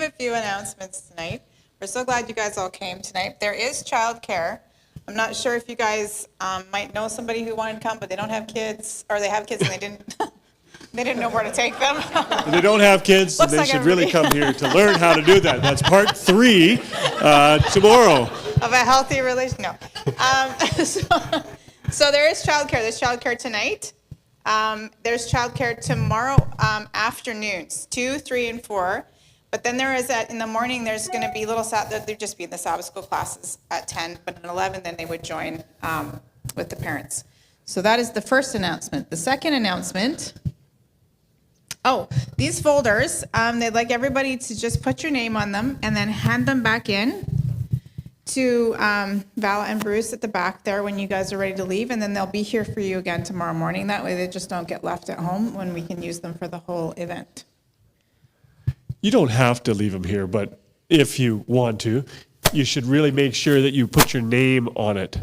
a few announcements tonight. We're so glad you guys all came tonight. There is childcare. I'm not sure if you guys might know somebody who wanted to come, but they don't have kids, or they have kids and they didn't they didn't know where to take them. If they don't have kids, Looks they like should everybody. really come here to learn how to do that. That's part 3 tomorrow. Of a healthy relation. No. So there is childcare. There's childcare tonight. There's childcare tomorrow afternoons, 2, 3, and 4. But then there is in the morning, there's going to be there'd just be in the Sabbath school classes at 10, but at 11, then they would join with the parents. So that is the first announcement. The second announcement, these folders, they'd like everybody to just put your name on them and then hand them back in to Val and Bruce at the back there when you guys are ready to leave, and then they'll be here for you again tomorrow morning. That way they just don't get left at home when we can use them for the whole event. You don't have to leave them here, but if you want to, you should really make sure that you put your name on it,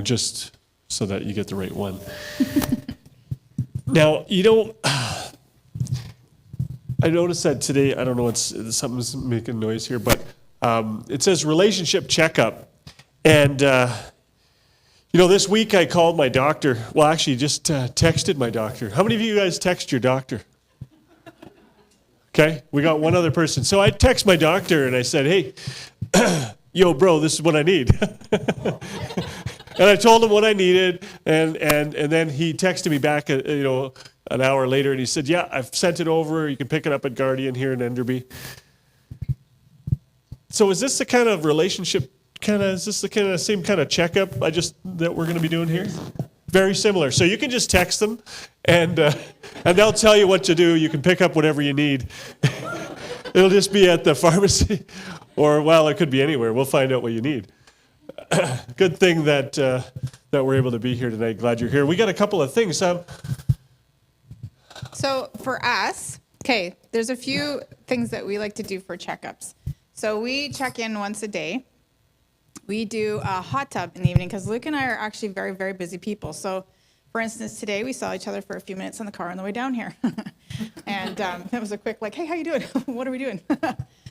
just so that you get the right one. Now, I noticed that today, I don't know, something's making noise here, but it says relationship checkup. And, this week I called my doctor. Well, actually, just texted my doctor. How many of you guys text your doctor? Okay, we got one other person. So I text my doctor and I said, hey, yo, bro, this is what I need. And I told him what I needed, and then he texted me back, an hour later, and he said, yeah, I've sent it over. You can pick it up at Guardian here in Enderby. So is this the kind of relationship, is this the kind of same kind of checkup that we're going to be doing here? Very similar. So you can just text them, and they'll tell you what to do. You can pick up whatever you need. It'll just be at the pharmacy, or, well, it could be anywhere. We'll find out what you need. Good thing that we're able to be here tonight. Glad you're here. We got a couple of things. So for us, there's a few things that we like to do for checkups. So we check in once a day. We do a hot tub in the evening because Luke and I are actually very, very busy people. So, for instance, today we saw each other for a few minutes in the car on the way down here. And it was a quick, hey, how you doing? What are we doing?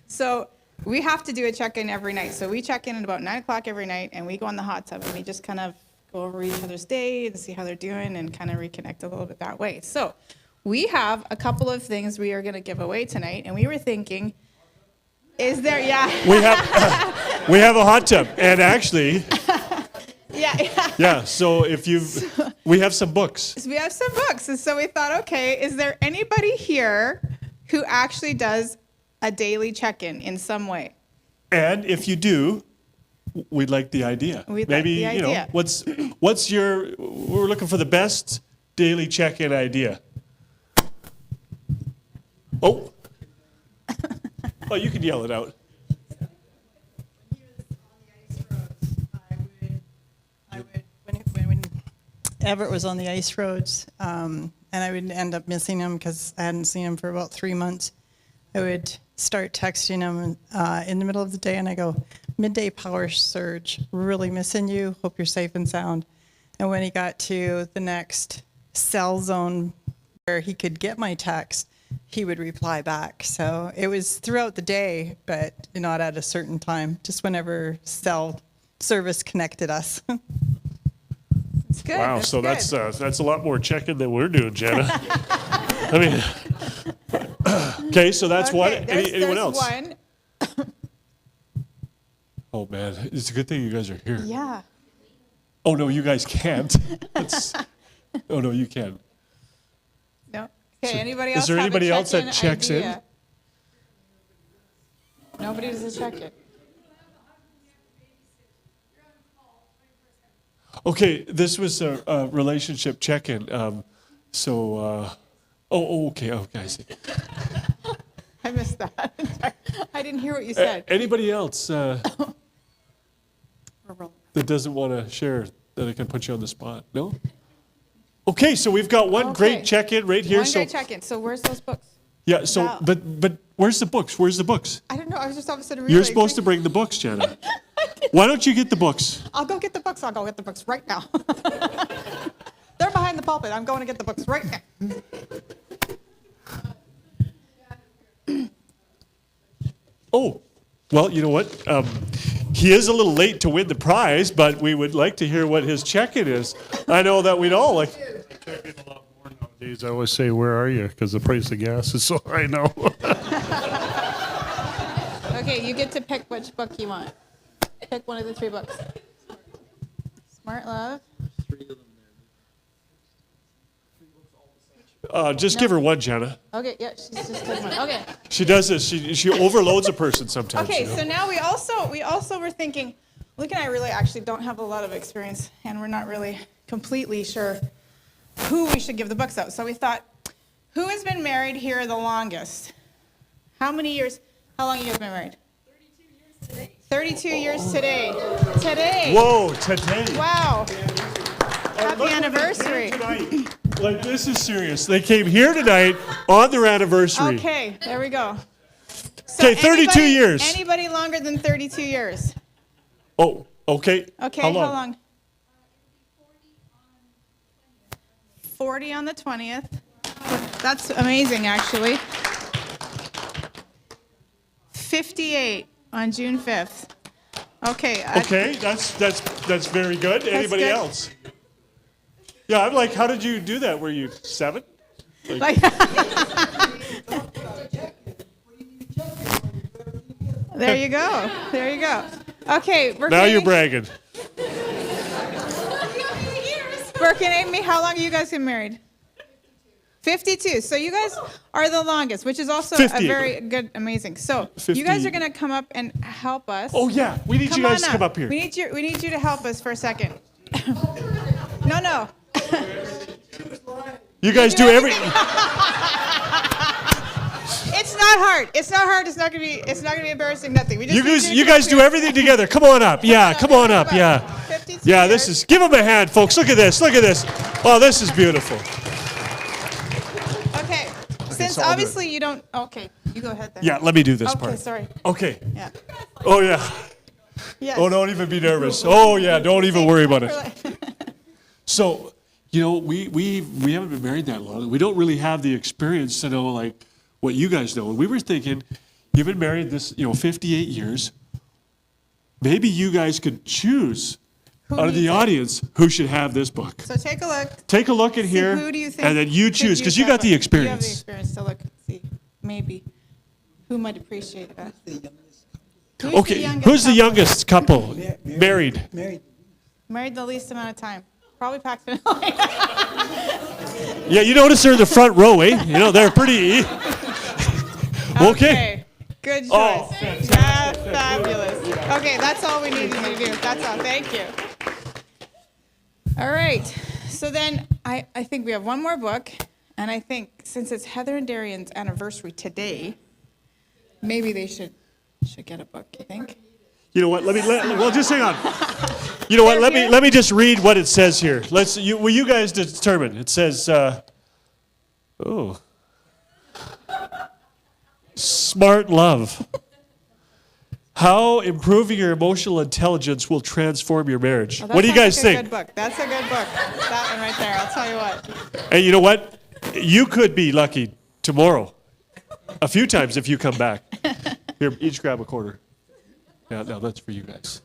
So we have to do a check-in every night. So we check in at about 9 o'clock every night, and we go in the hot tub, and we just kind of go over each other's day and see how they're doing and kind of reconnect a little bit that way. So we have a couple of things we are going to give away tonight, and we were thinking, is there, yeah. We have a hot tub, and actually, yeah. So we have some books. So we have some books, and so we thought, okay, is there anybody here who actually does a daily check-in in some way? And if you do, we'd like the idea. Maybe, what's we're looking for the best daily check-in idea. Oh. Oh, you can yell it out. When Everett was on the ice roads, and I would end up missing him because I hadn't seen him for about 3 months, I would start texting him in the middle of the day, and I go, midday power surge, really missing you, hope you're safe and sound. And when he got to the next cell zone where he could get my text, he would reply back. So it was throughout the day, but not at a certain time, just whenever cell service connected us. It's good. Wow, so good. that's a lot more checking than we're doing, Jenna. I mean, okay, so that's one. Anyone else? One. Oh man, it's a good thing you guys are here. Yeah. Oh no, you guys can't. Oh no, you can't. No. Okay. Anybody else? Is there have anybody a else that check-in checks idea? Nobody does a check-in. Okay, this was a relationship check-in. Okay, I see. I missed that. I didn't hear what you said. Anybody else that doesn't want to share that I can put you on the spot? No? Okay, so we've got one great check-in right here. One great check-in. So where's those books? Yeah, so, Wow. but where's the books? Where's the books? I don't know. I was just all of a sudden You're supposed to bring the books, Jenna. Why don't you get the books? I'll go get the books. I'll go get the books right now. They're behind the pulpit. I'm going to get the books right now. Oh, well, you know what? He is a little late to win the prize, but we would like to hear what his check-in is. I know that we'd all like. Check-in a lot more nowadays. I always say, "Where are you?" Because the price of gas is so high now. Okay, you get to pick which book you want. Pick one of the 3 books. Smart Love. Just give her one, Jenna. Okay, yeah, she's just taking one. Okay. She does this. She overloads a person sometimes. Okay, you know? so now we also were thinking, Luke and I really actually don't have a lot of experience, and we're not really completely sure who we should give the books out. So we thought, who has been married here the longest? How many years? How long have you guys been married? 32 years today. Today. Whoa, today. Wow. Happy Look what they anniversary. came tonight. Like, this is serious. They came here tonight on their anniversary. Okay, there we go. Okay, 32 years. Anybody longer than 32 years? Oh, okay. Okay, How long? 40 on the 20th. That's amazing, actually. 58 on June 5th. Okay. Okay, that's very good. Anybody good. else? Yeah, I'm like, how did you do that? Were you 7? Like, there you go. There you go. Okay, Burke Now and you're Amy- bragging. Burke and Amy, how long have you guys been married? 52. So you guys are the longest, which is also 50. a very good, amazing. So 50. you guys are going to come up and help us. Oh yeah, we need you guys to come up here. We need you to help us for a second. No. You guys do every. It's not hard. It's not hard. It's not gonna be embarrassing. Nothing. We just You guys do everything together. Come on up. Yeah, come on up. Yeah. 52 Yeah, years. this is. Give them a hand, folks. Look at this. Look at this. Oh, this is beautiful. Okay. Since so I'll do obviously you don't. Okay, you go ahead then. Yeah, let me do this Okay, part. sorry. Okay. Yeah. Oh yeah. Yes. Oh, don't even be nervous. Oh yeah, don't even worry about it. So, you know, we haven't been married that long. We don't really have the experience to know like what you guys know. And we were thinking, you've been married 58 years. Maybe you guys could choose out of the needs it? audience who should have this book. So take a look. Take a look at See here, who do you think and then you could choose because use you that got the book? experience. You have the experience to look and see maybe who might appreciate that. Who's Okay, the youngest who's the couple? youngest couple married? Married the least amount of time. Probably Paxton. Yeah, you notice they're in the front row, eh? You know, they're pretty. Okay. Good choice. Oh, Yeah, fabulous. Okay, that's all we needed to do. That's all. Thank you. All right. So then I think we have one more book. And I think since it's Heather and Darian's anniversary today, maybe they should get a book, you think? You know what? Well, just hang on. You know what? Let me just read what it says here. Will you guys determine? It says, Smart Love. How improving your emotional intelligence will transform your marriage. Oh, What do you guys That's a think? good book. That's a good book. That one right there. I'll tell you what. And you know what? You could be lucky tomorrow, a few times if you come back. Here, each grab a quarter. Yeah, no, that's for you guys.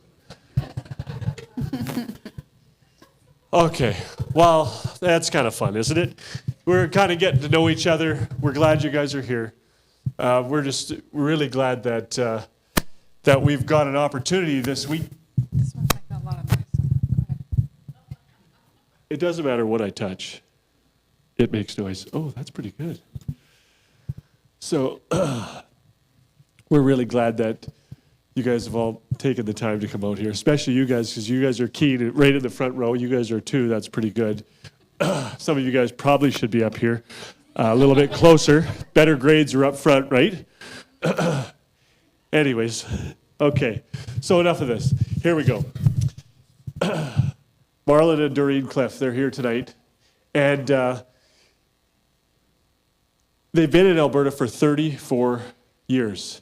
Okay, well, that's kind of fun, isn't it? We're kind of getting to know each other. We're glad you guys are here. We're really glad that we've got an opportunity this week. This one's making a lot of noise. Go ahead. It doesn't matter what I touch. It makes noise. Oh, that's pretty good. So we're really glad that you guys have all taken the time to come out here, especially you guys, because you guys are keen right in the front row. You guys are too. That's pretty good. Some of you guys probably should be up here a little bit closer. Better grades are up front, right? Anyways, okay. So enough of this. Here we go. Marlon and Doreen Cliffe, they're here tonight. And they've been in Alberta for 34 years.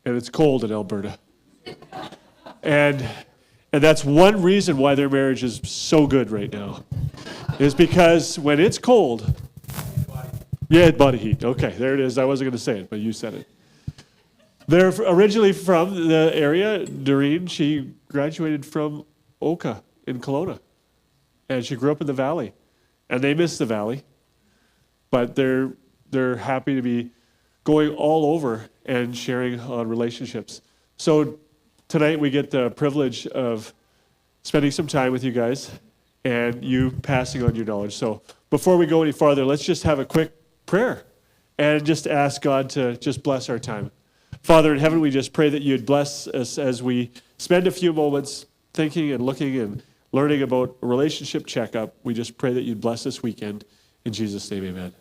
And it's cold in Alberta. And that's one reason why their marriage is so good right now. Is because when it's cold, yeah, body heat. Okay, there it is. I wasn't going to say it, but you said it. They're originally from the area. Doreen, she graduated from Oka in Kelowna, and she grew up in the valley, and they miss the valley, but they're happy to be going all over and sharing on relationships. So tonight we get the privilege of spending some time with you guys and you passing on your knowledge. So before we go any farther, let's just have a quick prayer and just ask God to just bless our time. Father in heaven, we just pray that you'd bless us as we spend a few moments thinking and looking and learning about a relationship checkup. We just pray that you'd bless this weekend. In Jesus' name, amen.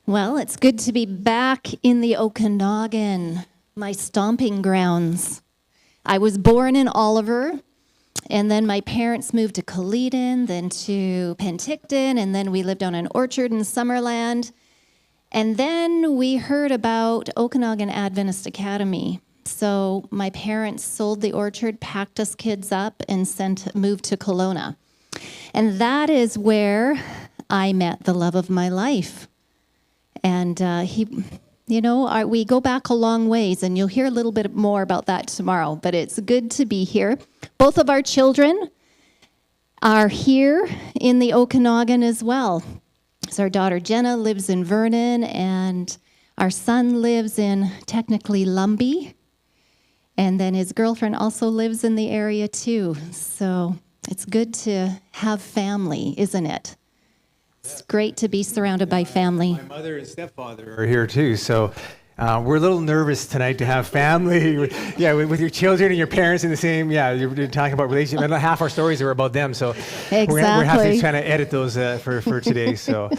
Well, it's good to be back in the Okanagan, my stomping grounds. I was born in Oliver, and then my parents moved to Caledon, then to Penticton, and then we lived on an orchard in Summerland. And then we heard about Okanagan Adventist Academy. So my parents sold the orchard, packed us kids up, and moved to Kelowna. And that is where I met the love of my life. And we go back a long ways, and you'll hear a little bit more about that tomorrow, but it's good to be here. Both of our children are here in the Okanagan as well. So our daughter Jenna lives in Vernon, and our son lives in technically Lumbee, and then his girlfriend also lives in the area too. So it's good to have family, isn't it? It's great to be surrounded by family. My mother and stepfather are here too, so we're a little nervous tonight to have family. with your children and your parents in the same. Yeah, you're talking about relationships, and half our stories are about them. So exactly. we're having to try to edit those for today. So,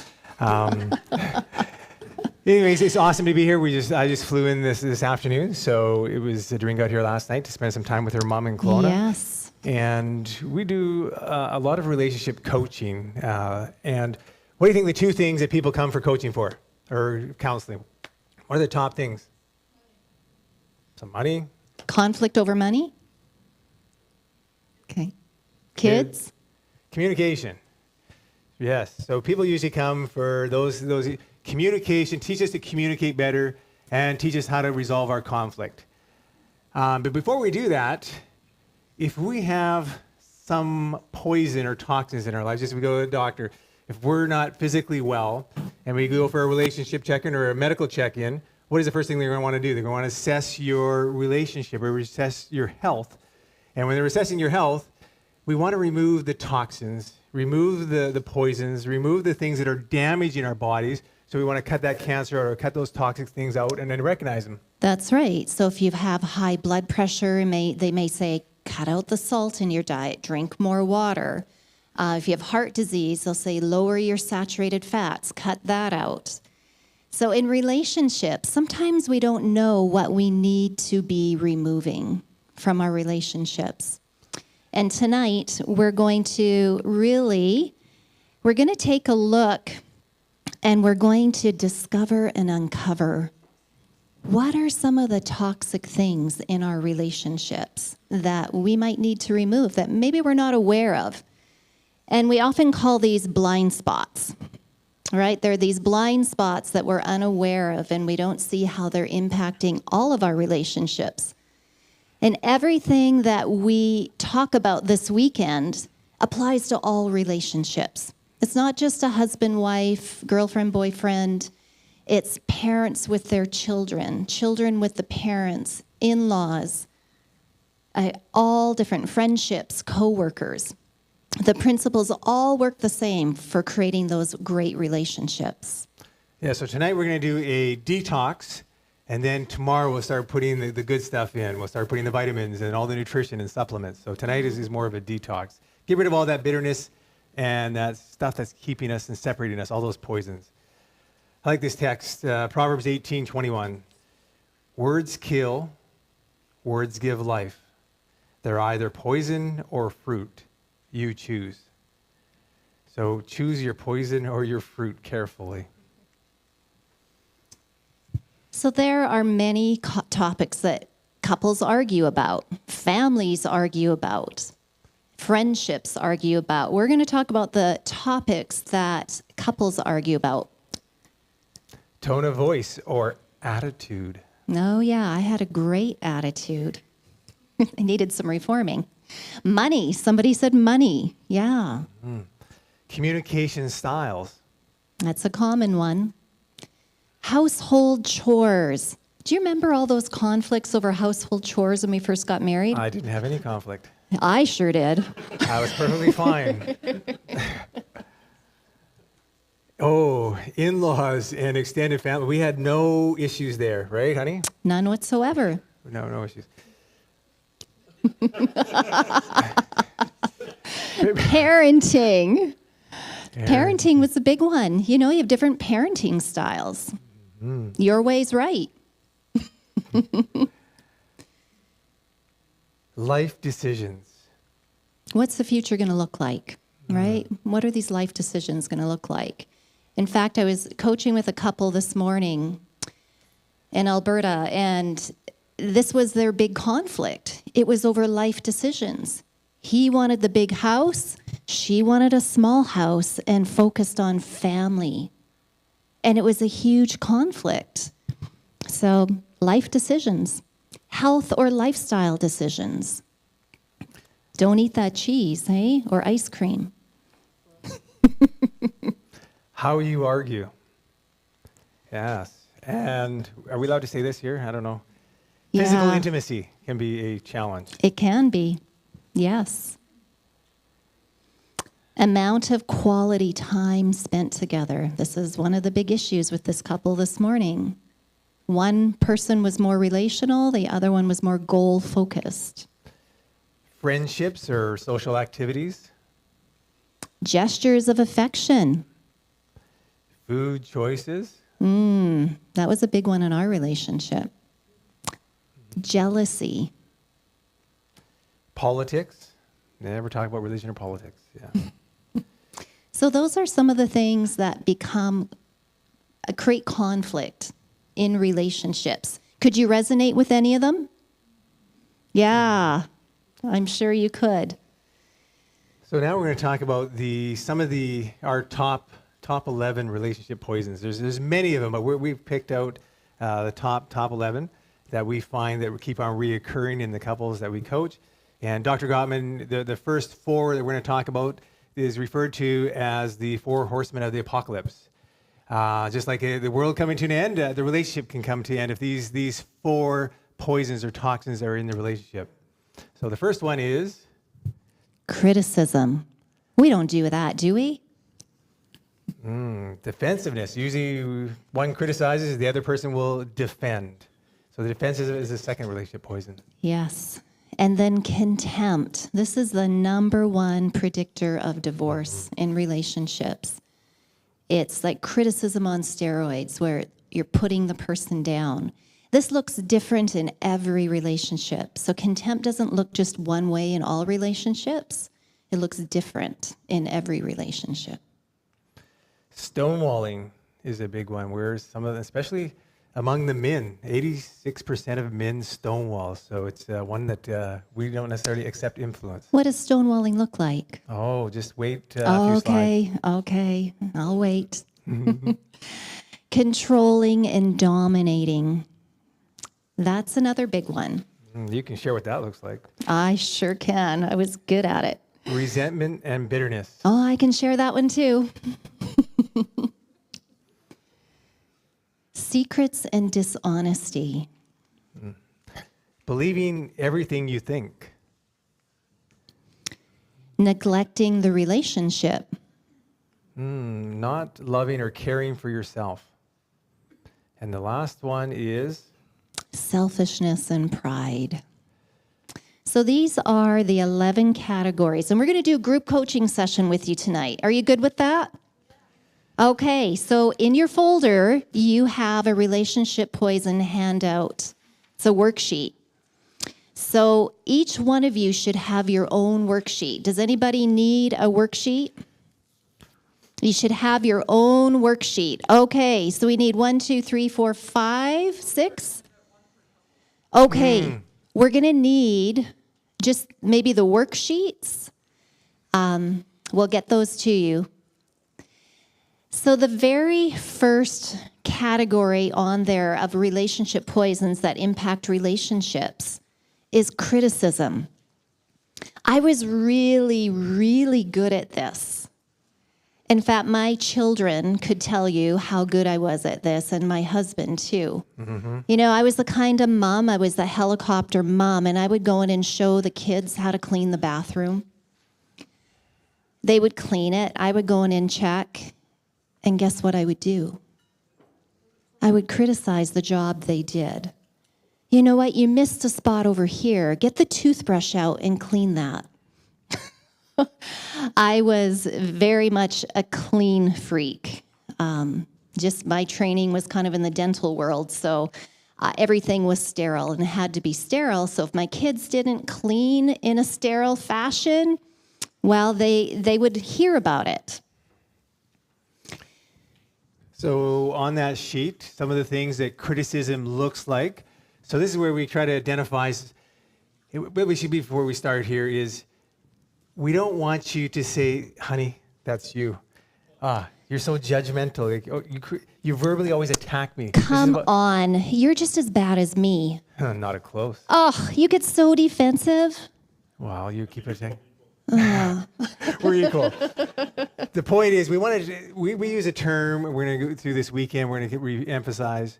anyways, it's awesome to be here. I just flew in this afternoon, so it was Doreen got here last night to spend some time with her mom in Kelowna. Yes. And we do a lot of relationship coaching. And what do you think the two things that people come for coaching for, or counseling? What are the top things? Some money? Conflict over money? Okay. Kids? Communication. Yes. So people usually come for those communication, teach us to communicate better, and teach us how to resolve our conflict. But before we do that, if we have some poison or toxins in our lives, just we go to the doctor, if we're not physically well and we go for a relationship check-in or a medical check-in, what is the first thing they're going to want to do? They're going to want to assess your relationship or assess your health. And when they're assessing your health, we want to remove the toxins, remove the poisons, remove the things that are damaging our bodies. So we want to cut that cancer or cut those toxic things out and then recognize them. That's right. So if you have high blood pressure, they may say, cut out the salt in your diet, drink more water. If you have heart disease, they'll say lower your saturated fats, cut that out. So in relationships, sometimes we don't know what we need to be removing from our relationships. And tonight, we're going to take a look and we're going to discover and uncover what are some of the toxic things in our relationships that we might need to remove that maybe we're not aware of. And we often call these blind spots, right? They're these blind spots that we're unaware of and we don't see how they're impacting all of our relationships. And everything that we talk about this weekend applies to all relationships. It's not just a husband, wife, girlfriend, boyfriend. It's parents with their children, children with the parents, in-laws, all different friendships, co-workers. The principles all work the same for creating those great relationships. Yeah, so tonight we're going to do a detox, and then tomorrow we'll start putting the good stuff in. We'll start putting the vitamins and all the nutrition and supplements. So tonight is more of a detox. Get rid of all that bitterness and that stuff that's keeping us and separating us, all those poisons. I like this text, Proverbs 18:21. Words kill, words give life. They're either poison or fruit. You choose. So choose your poison or your fruit carefully. So there are many topics that couples argue about, families argue about. friendships argue about. We're going to talk about the topics that couples argue about. Tone of voice or attitude. Oh, yeah, I had a great attitude. I needed some reforming. Money. Somebody said money. Yeah. Communication styles. That's a common one. Household chores. Do you remember all those conflicts over household chores when we first got married? I didn't have any conflict. I sure did. I was perfectly fine. Oh, in-laws and extended family. We had no issues there, right, honey? None whatsoever. No issues. Parenting. Parenting was the big one. You know, you have different parenting styles. Your way's right. Life decisions. What's the future going to look like, right? What are these life decisions going to look like? In fact, I was coaching with a couple this morning in Alberta, and this was their big conflict. It was over life decisions. He wanted the big house, she wanted a small house, and focused on family. And it was a huge conflict. So, life decisions, health or lifestyle decisions. Don't eat that cheese, eh? Or ice cream. How you argue. Yes. And are we allowed to say this here? I don't know. Physical Yeah. intimacy can be a challenge. It can be, yes. Amount of quality time spent together. This is one of the big issues with this couple this morning. One person was more relational, the other one was more goal-focused. Friendships or social activities. Gestures of affection. Food choices. That was a big one in our relationship. Jealousy. Politics. Never talk about religion or politics. Yeah. So those are some of the things that create conflict in relationships. Could you resonate with any of them? Yeah, I'm sure you could. So now we're going to talk about some of our top 11 relationship poisons. There's many of them, but we've picked out the top 11 that we find that keep on reoccurring in the couples that we coach. And Dr. Gottman, the first 4 that we're going to talk about is referred to as the 4 horsemen of the apocalypse. Just like the world coming to an end, the relationship can come to an end if these 4 poisons or toxins are in the relationship. So the first one is Criticism. We don't do that, do we? defensiveness. Usually one criticizes, the other person will defend. So the defense is the second relationship poison. Yes. And then contempt. This is the number one predictor of divorce in relationships. It's like criticism on steroids where you're putting the person down. This looks different in every relationship. So contempt doesn't look just one way in all relationships. It looks different in every relationship. Stonewalling is a big one where some of them, especially among the men, 86% of men stonewall. So it's one that we don't necessarily accept influence. What does stonewalling look like? Oh, just wait a few slides. Okay, I'll wait. Controlling and dominating. That's another big one. You can share what that looks like. I sure can. I was good at it. Resentment and bitterness. Oh, I can share that one too. Secrets and dishonesty. Believing everything you think. Neglecting the relationship. Not loving or caring for yourself. And the last one is Selfishness and pride. So these are the 11 categories. And we're going to do a group coaching session with you tonight. Are you good with that? Okay, so in your folder, you have a relationship poison handout. It's a worksheet. So each one of you should have your own worksheet. Does anybody need a worksheet? You should have your own worksheet. Okay, so we need 1, 2, 3, 4, 5, 6. Okay, we're going to need just maybe the worksheets We'll get those to you. So the very first category on there of relationship poisons that impact relationships is criticism. I was really, really good at this. In fact, my children could tell you how good I was at this, and my husband too. Mm-hmm. You know, I was the kind of mom, I was the helicopter mom, and I would go in and show the kids how to clean the bathroom. They would clean it, I would go in and check, and guess what I would do? I would criticize the job they did. You know what, you missed a spot over here. Get the toothbrush out and clean that. I was very much a clean freak. Just my training was kind of in the dental world, so everything was sterile and it had to be sterile. So if my kids didn't clean in a sterile fashion, well, they would hear about it. So on that sheet, some of the things that criticism looks like. So this is where we try to identify, what we should be before we start here is, we don't want you to say, honey, that's you. You're so judgmental. Like, you verbally always attack me. Come on, you're just as bad as me. Not a close. Oh, you get so defensive. Wow, you keep attacking. We're equal. The point is, we use a term, we're going to go through this weekend, we're going to re-emphasize.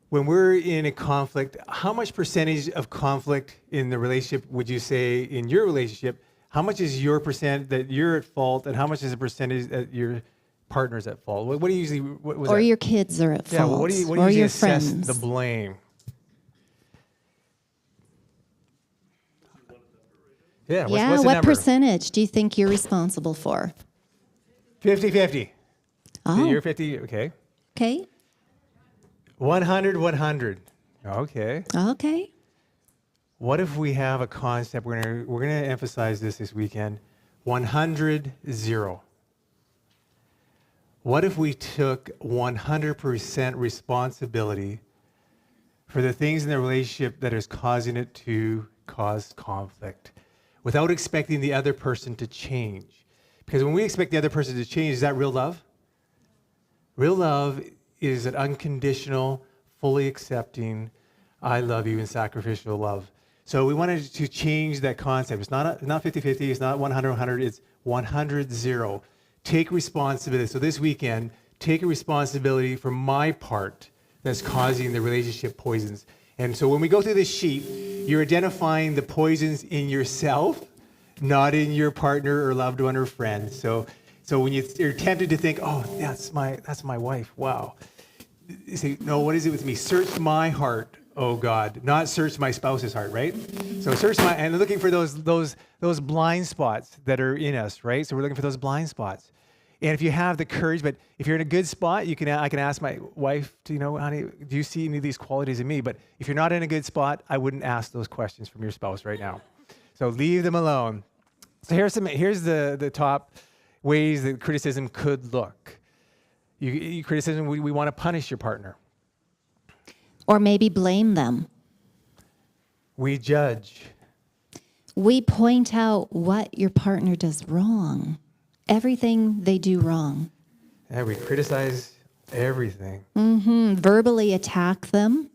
When we're in a conflict, how much percentage of conflict in the relationship would you say in your relationship, how much is your percent that you're at fault, and how much is the percentage that your partner's at fault? What do you usually... Or your kids are at fault. Yeah, well, what do you or usually your assess friends. the blame? Yeah, what's the what number? percentage do you think you're responsible for? 50-50. Oh. You're 50, okay. Okay. 100-100. Okay. Okay. What if we have a concept, we're gonna emphasize this weekend, 100-0. What if we took 100% responsibility for the things in the relationship that is causing it to cause conflict without expecting the other person to change? Because when we expect the other person to change, is that real love? Real love is an unconditional, fully accepting, I love you, and sacrificial love. So we wanted to change that concept. It's not 50-50, it's not 100-100, it's 100-0. Take responsibility. So this weekend, take a responsibility for my part that's causing the relationship poisons. And so when we go through this sheet, you're identifying the poisons in yourself, not in your partner or loved one or friend. So when you're tempted to think, oh, that's my wife, wow. You say, no, what is it with me? Search my heart, oh God, not search my spouse's heart, right? So search and looking for those blind spots that are in us, right? So we're looking for those blind spots. And if you have the courage, but if you're in a good spot, I can ask my wife, honey, do you see any of these qualities in me? But if you're not in a good spot, I wouldn't ask those questions from your spouse right now. So leave them alone. So here's the top ways that criticism could look. Criticism, we want to punish your partner. Or maybe blame them. We judge. We point out what your partner does wrong. Everything they do wrong. Yeah, we criticize everything. Verbally attack them.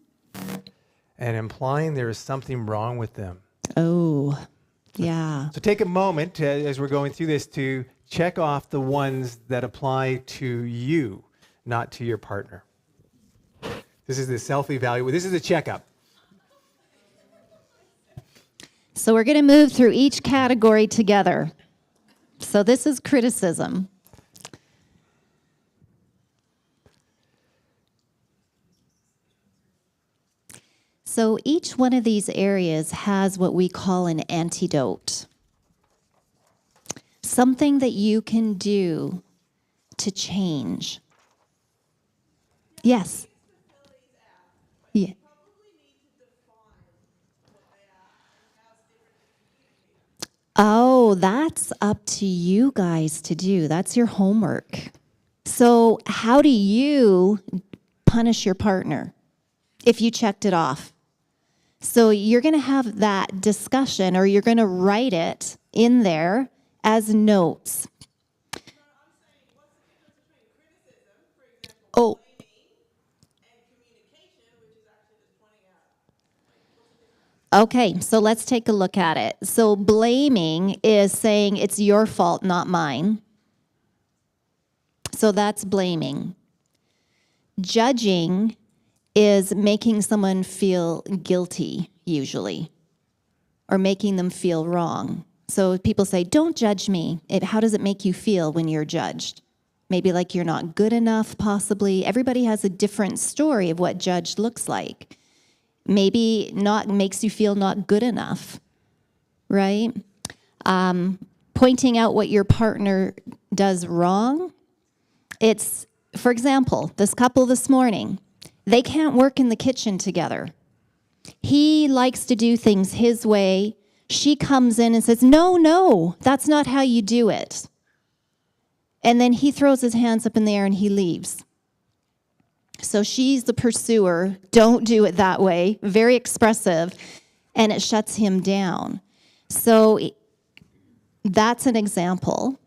And implying there is something wrong with them. Oh, yeah. So take a moment as we're going through this to check off the ones that apply to you, not to your partner. This is the self-evaluate. This is the checkup. So we're going to move through each category together. So this is criticism. So each one of these areas has what we call an antidote. Something that you can do to change. Yes. Yeah. Oh, that's up to you guys to do. That's your homework. So how do you punish your partner if you checked it off? So you're going to have that discussion, or you're going to write it in there as notes. Oh. Okay, so let's take a look at it. So blaming is saying it's your fault, not mine. So that's blaming. Judging is making someone feel guilty, usually, or making them feel wrong. So people say, don't judge me. How does it make you feel when you're judged? Maybe like you're not good enough, possibly. Everybody has a different story of what judged looks like. Maybe not makes you feel not good enough, right? Pointing out what your partner does wrong. It's, for example, this couple this morning, they can't work in the kitchen together. He likes to do things his way. She comes in and says, no, that's not how you do it. And then he throws his hands up in the air and he leaves. So she's the pursuer, don't do it that way, very expressive, and it shuts him down. So that's an example.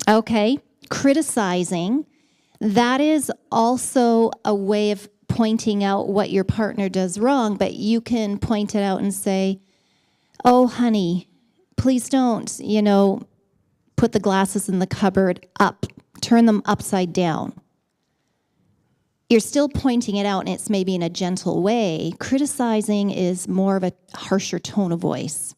Okay, criticizing, that is also a way of pointing out what your partner does wrong, but you can point it out and say, oh, honey, please don't, put the glasses in the cupboard up, turn them upside down. You're still pointing it out, and it's maybe in a gentle way. Criticizing is more of a harsher tone of voice.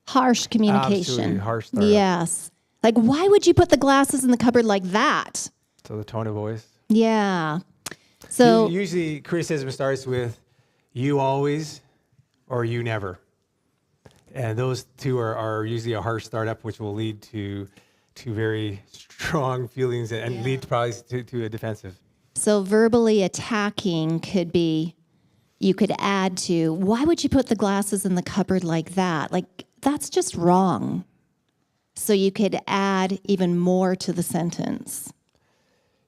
Harsh communication. Absolutely, harsh startup. Yes. Like, why would you put the glasses in the cupboard like that? So the tone of voice. Yeah. So Usually criticism starts with you always or you never. And those two are usually a harsh startup, which will lead to very strong feelings and lead probably to a defensive. So verbally attacking could be, you could add to, why would you put the glasses in the cupboard like that? Like, that's just wrong. So you could add even more to the sentence.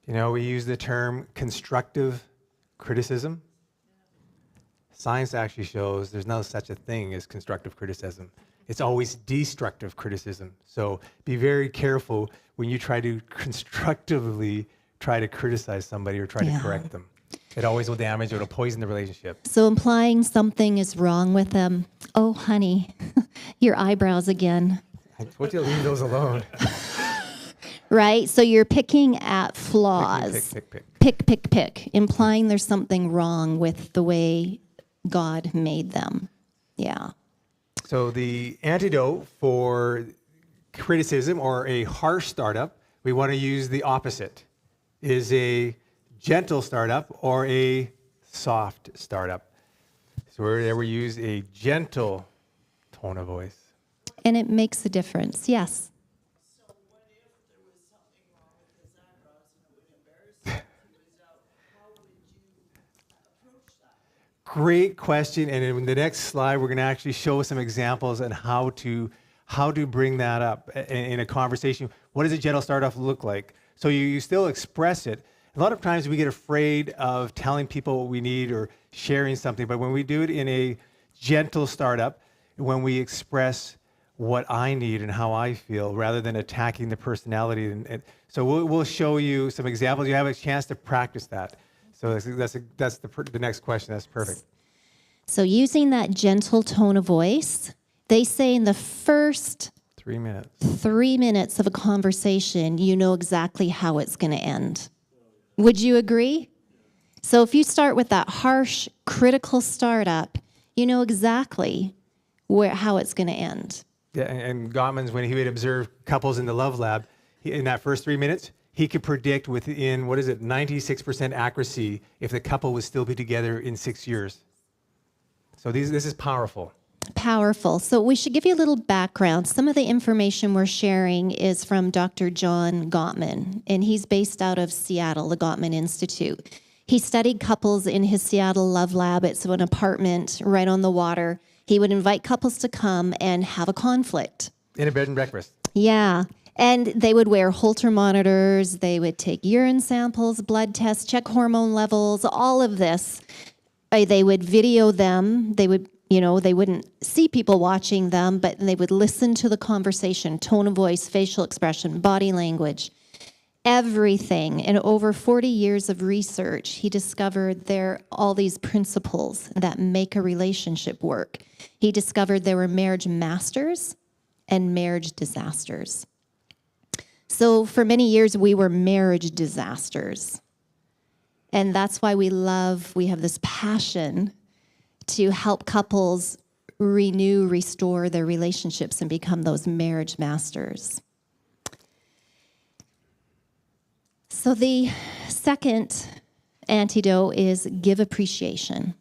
We use the term constructive criticism. Science actually shows there's no such a thing as constructive criticism. It's always destructive criticism. So be very careful when you try to constructively try to criticize somebody or try to correct them. It always will damage or it'll poison the relationship. So implying something is wrong with them. Oh, honey, your eyebrows again. Would you leave those alone? Right? So you're picking at flaws. Pick. Implying there's something wrong with the way God made them. Yeah. So the antidote for criticism or a harsh startup, we want to use the opposite. Is a gentle startup or a soft startup. So we use a gentle tone of voice. And it makes a difference. Yes. So what if there was something wrong with his eyebrows and it would embarrass him if he was out? How would you approach that? Great question. And in the next slide, we're going to actually show some examples on how to bring that up in a conversation. What does a gentle startup look like? So you still express it. A lot of times we get afraid of telling people what we need or sharing something, but when we do it in a gentle startup, when we express what I need and how I feel rather than attacking the personality. So we'll show you some examples. You have a chance to practice that. So that's the next question. That's perfect. So using that gentle tone of voice, they say in the first 3 minutes. 3 minutes of a conversation, you know exactly how it's going to end. Would you agree? So if you start with that harsh, critical startup, you know exactly how it's going to end. Yeah, and Gottman's, when he would observe couples in the Love Lab, in that first 3 minutes, he could predict within, 96% accuracy if the couple would still be together in 6 years. So this is powerful. Powerful. So we should give you a little background. Some of the information we're sharing is from Dr. John Gottman, and he's based out of Seattle, the Gottman Institute. He studied couples in his Seattle Love Lab. It's an apartment right on the water. He would invite couples to come and have a conflict. In a bed and breakfast. Yeah. And they would wear Holter monitors. They would take urine samples, blood tests, check hormone levels, all of this. They would video them. They would they wouldn't see people watching them, but they would listen to the conversation, tone of voice, facial expression, body language, everything. And over 40 years of research, he discovered there all these principles that make a relationship work. He discovered there were marriage masters and marriage disasters. So for many years, we were marriage disasters. And that's why we have this passion to help couples renew, restore their relationships and become those marriage masters. So the second antidote is give appreciation.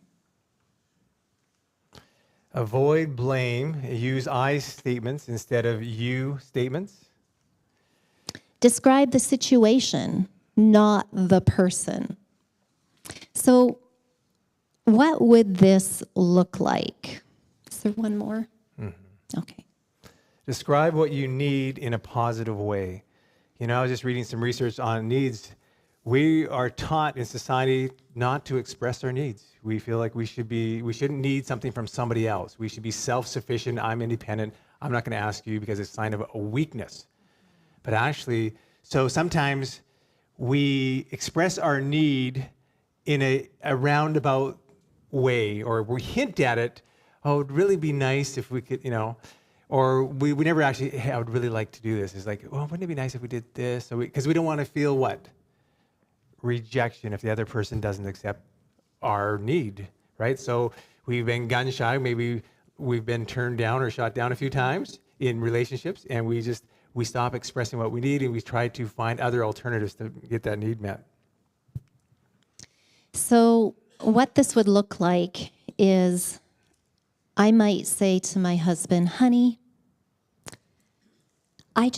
Avoid blame. Use I statements instead of you statements. Describe the situation, not the person. So what would this look like? Is there one more? Mm-hmm. Okay. Describe what you need in a positive way. I was just reading some research on needs. We are taught in society not to express our needs. We feel like we shouldn't need something from somebody else. We should be self-sufficient. I'm independent. I'm not going to ask you because it's a sign of a weakness. But actually, so sometimes we express our need in a roundabout way, or we hint at it. Oh, it'd really be nice if we could, or we never actually, hey, I would really like to do this. It's like, well, wouldn't it be nice if we did this? So because we don't want to feel what? Rejection if the other person doesn't accept our need, right? So we've been gun shy. Maybe we've been turned down or shot down a few times in relationships, and we stop expressing what we need, and we try to find other alternatives to get that need met. So what this would look like is I might say to my husband, honey, I'm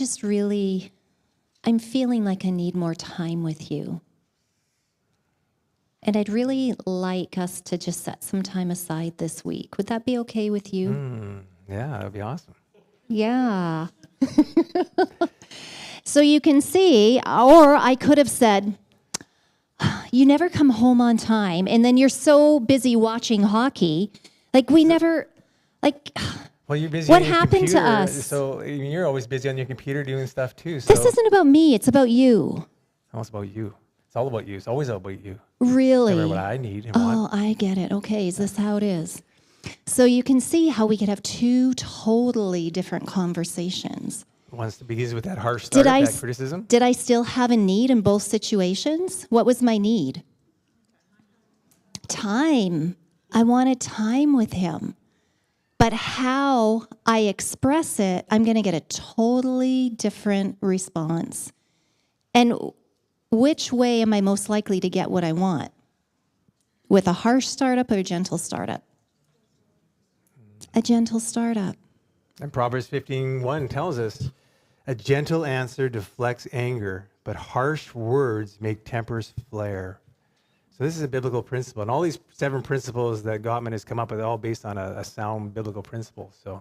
feeling like I need more time with you. And I'd really like us to just set some time aside this week. Would that be okay with you? Yeah, that'd be awesome. Yeah. So you can see, or I could have said, you never come home on time, and then you're so busy watching hockey. Like, we never, like, well, you're busy what on your happened to computer, us? So you're always busy on your computer doing stuff too. So. This isn't about me, it's about you. It's about you. It's all about you. It's always about you. Really? Never what I need and want. Oh, I get it. Okay, is this how it is? So you can see how we could have two totally different conversations. Wants to begin with that harsh start, that criticism. Did I still have a need in both situations? What was my need? Time. I wanted time with him. But how I express it, I'm going to get a totally different response. And which way am I most likely to get what I want? With a harsh startup or a gentle startup? A gentle startup. And Proverbs 15:1 tells us, a gentle answer deflects anger, but harsh words make tempers flare. So this is a biblical principle. And all these 7 principles that Gottman has come up with are all based on a sound biblical principle. So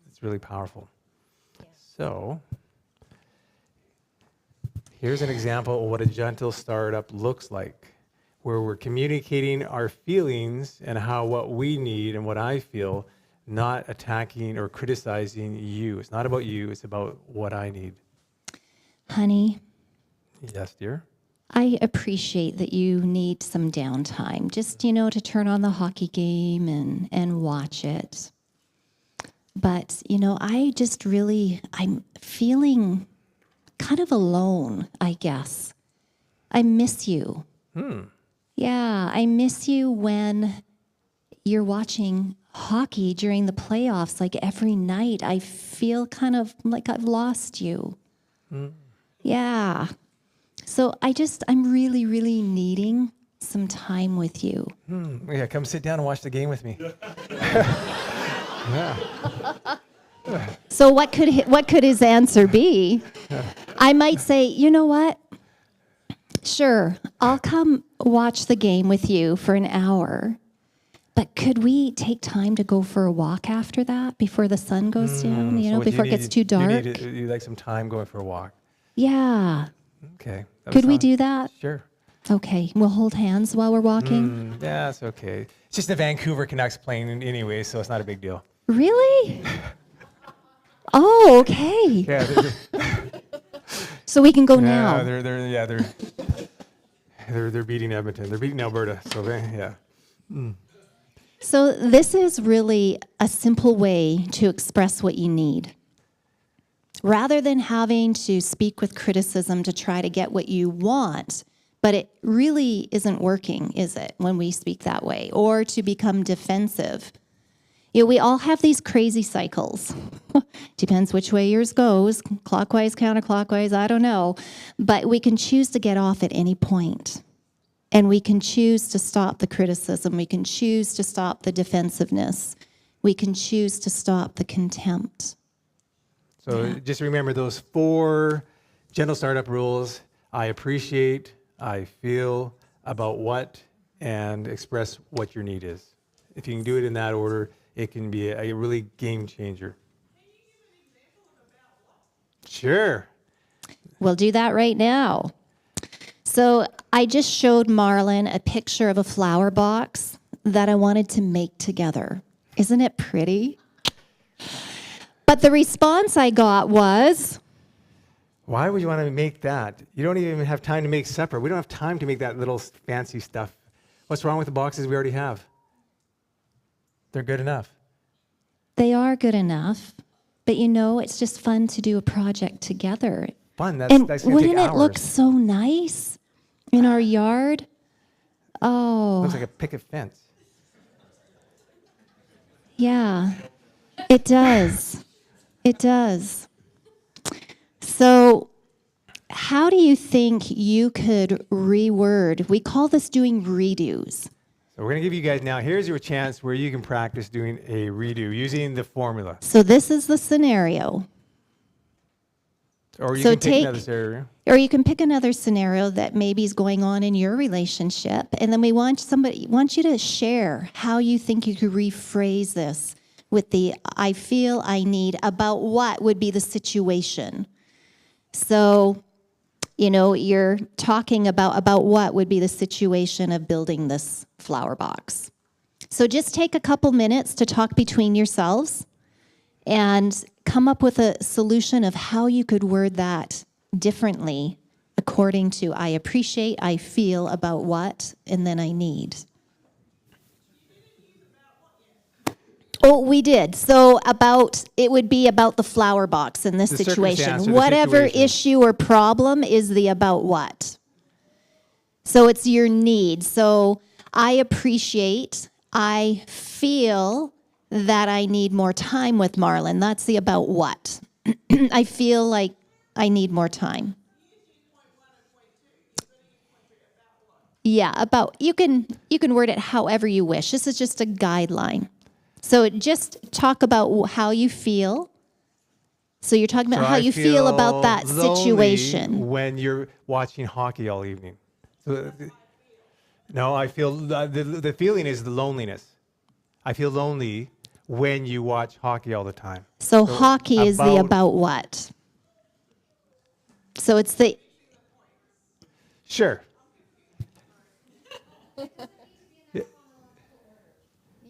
it's really powerful. Yeah. So here's an example of what a gentle startup looks like, where we're communicating our feelings and what we need and what I feel, not attacking or criticizing you. It's not about you, it's about what I need. Honey. Yes, dear? I appreciate that you need some downtime, just, to turn on the hockey game and watch it. But, I'm feeling kind of alone, I guess. I miss you. Yeah, I miss you when you're watching hockey during the playoffs, like every night. I feel kind of like I've lost you. Yeah. So I'm really, really needing some time with you. Yeah, come sit down and watch the game with me. Yeah. So what could his answer be? I might say, you know what? Sure, I'll come watch the game with you for an hour. But could we take time to go for a walk after that, before the sun goes down, So before it gets too dark? You like some time going for a walk. Yeah. Okay. Could we do that? Sure. Okay, we'll hold hands while we're walking. Yeah, that's okay. It's just the Vancouver Canucks playing anyway, so it's not a big deal. Really? Oh, okay. Yeah, So we can go yeah, now. they're beating Edmonton. They're beating Alberta. So yeah. So this is really a simple way to express what you need. Rather than having to speak with criticism to try to get what you want, but it really isn't working, is it, when we speak that way, or to become defensive. You know, we all have these crazy cycles. Depends which way yours goes, clockwise, counterclockwise, I don't know. But we can choose to get off at any point. And we can choose to stop the criticism. We can choose to stop the defensiveness. We can choose to stop the contempt. So just remember those 4 gentle startup rules. I appreciate, I feel, about what, and express what your need is. If you can do it in that order, it can be a really game changer. Sure. We'll do that right now. So I just showed Marlon a picture of a flower box that I wanted to make together. Isn't it pretty? But the response I got was, Why would you want to make that? You don't even have time to make separate. We don't have time to make that little fancy stuff. What's wrong with the boxes we already have? They're good enough. they are good enough. But you know, it's just fun to do a project together. Fun. That's And going to take wouldn't hours. it look so nice in our yard? Oh, Looks like a picket fence. yeah, it does. It does. So, how do you think you could reword? We call this doing redos. So we're going to give you guys now, here's your chance where you can practice doing a redo using the formula. So, this is the scenario. Or you So can pick take- another scenario. Or you can pick another scenario that maybe is going on in your relationship, and then we want you to share how you think you could rephrase this with the I feel, I need, about what would be the situation. So, you know, you're talking about what would be the situation of building this flower box. So just take a couple minutes to talk between yourselves and come up with a solution of how you could word that differently according to I appreciate, I feel about what, and then I need. Oh, we did. So it would be about the flower box in this The circumstance or situation. the Whatever situation. issue or problem is the about what. So it's your need. So I appreciate, I feel that I need more time with Marlon. That's the about what. I feel like I need more time. Yeah, about you can word it however you wish. This is just a guideline. So just talk about how you feel. So you're talking about So how I you feel about that lonely situation. when you're watching hockey all evening. So, no, I feel the feeling is the loneliness. I feel lonely when you watch hockey all the time. So hockey is the about- about what? So it's the Sure.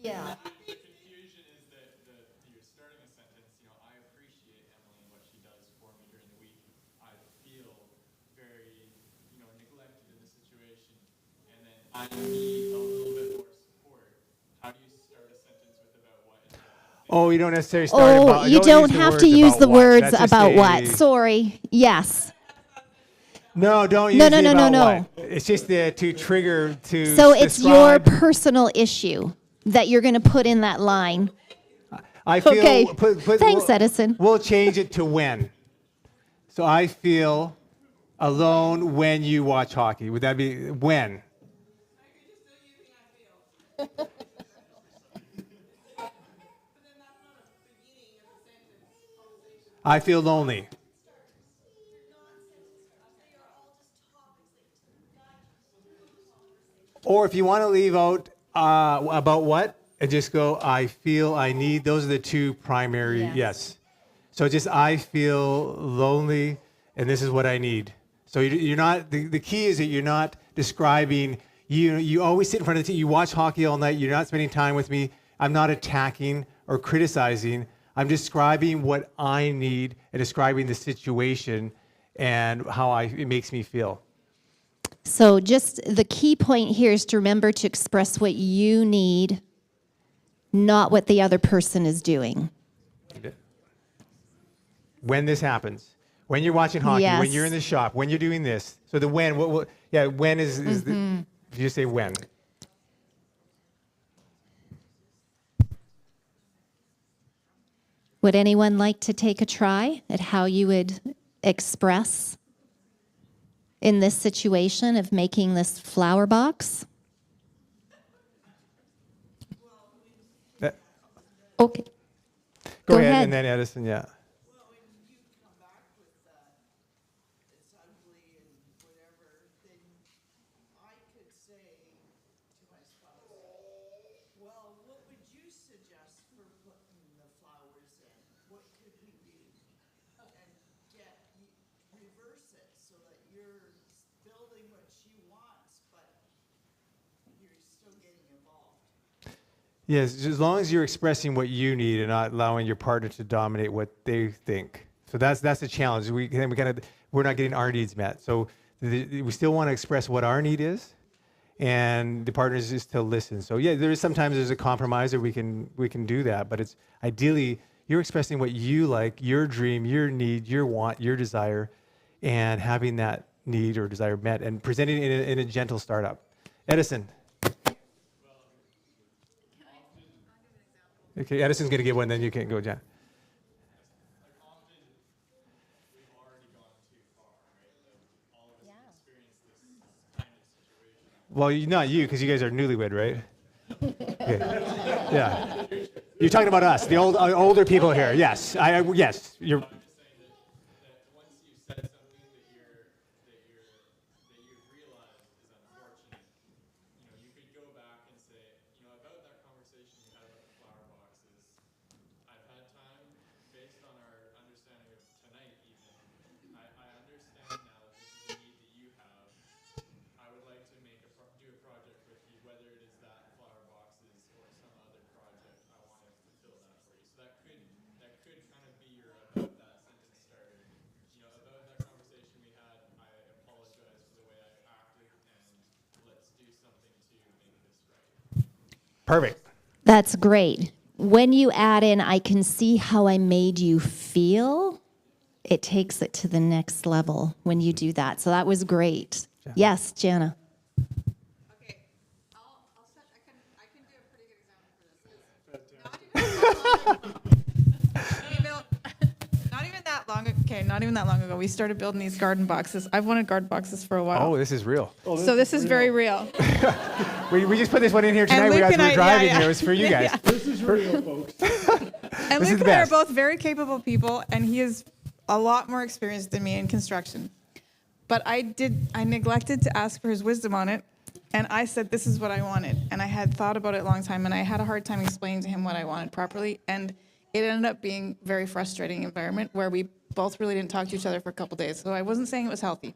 yeah. The confusion is that you're starting a sentence, I appreciate Emily and what she does for me during the week. I feel very, neglected in the situation. And then I need a little bit more support. How do you start a sentence with about what? Oh, you don't necessarily start about. You don't have to use the words That's just about a- what. Sorry. Yes. No, don't use No, the no, about no. what. It's just to trigger to. So it's your describe. personal issue that you're going to put in that line. I feel. Okay. Thanks, Edison. We'll change it to when. So I feel alone when you watch hockey. Would that be when? I feel lonely. Or if you want to leave out about what, and just go, I feel, I need. Those are the two primary, yes. So just, I feel lonely, and this is what I need. So you're not, the key is that you're not describing, you always sit in front of the TV, you watch hockey all night, you're not spending time with me. I'm not attacking or criticizing. I'm describing what I need and describing the situation and how it makes me feel. So just the key point here is to remember to express what you need, not what the other person is doing. When this happens, when you're watching hockey, when Yes. you're in the shop, when you're doing this. So the when, when is the, if you say when. Would anyone like to take a try at how you would express in this situation of making this flower box? Okay. Go ahead, and then Edison, yeah. Well, when you come back with it's ugly and whatever, then I could say to my spouse, well, what would you suggest for putting the flowers in? What could we do? And reverse it so that you're building what she wants, but you're still getting involved. Yes, as long as you're expressing what you need and not allowing your partner to dominate what they think. So that's the challenge. We're not getting our needs met. So we still want to express what our need is, and the partner is just to listen. So yeah, there's a compromise, or we can do that. But it's ideally you're expressing what you like, your dream, your need, your want, your desire, and having that need or desire met, and presenting it in a gentle startup. Edison. Okay, Edison's going to give one, then you can go, Jan. Well, not you, because you guys are newlywed, right? Okay. Yeah. You're talking about us, the older people here. Yes. Yes. You're. Perfect. That's great. When you add in, I can see how I made you feel, it takes it to the next level when you do that. So that was great. Yeah. Yes, Jana. Okay, I can do a pretty good example for this. Not even that long ago. Okay, not even that long ago, we started building these garden boxes. I've wanted garden boxes for a while. Oh, this is real. So this is very real. We just put this one in here tonight as we're driving here. It was for you guys. This is real, folks. And This is Luke the and I are best. both very capable people, and he is a lot more experienced than me in construction. But I neglected to ask for his wisdom on it, and I said this is what I wanted. And I had thought about it a long time, and I had a hard time explaining to him what I wanted properly. And it ended up being a very frustrating environment where we both really didn't talk to each other for a couple days. So I wasn't saying it was healthy.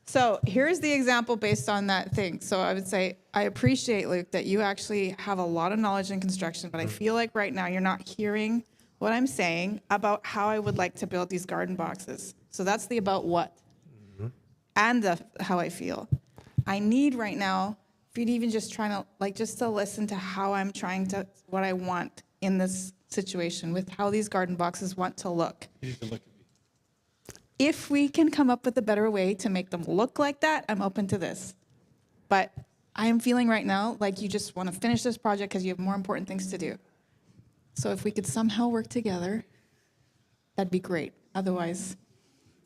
So here's the example based on that thing. So I would say, I appreciate, Luke, that you actually have a lot of knowledge in construction, but I feel like right now you're not hearing what I'm saying about how I would like to build these garden boxes. So that's the about what and the how I feel. I need right now, if you'd even just trying to, just to listen to how I'm trying to, what I want in this situation with how these garden boxes want to look. You need to look at me. If we can come up with a better way to make them look like that, I'm open to this. But I am feeling right now like you just want to finish this project because you have more important things to do. So if we could somehow work together, that'd be great. Otherwise,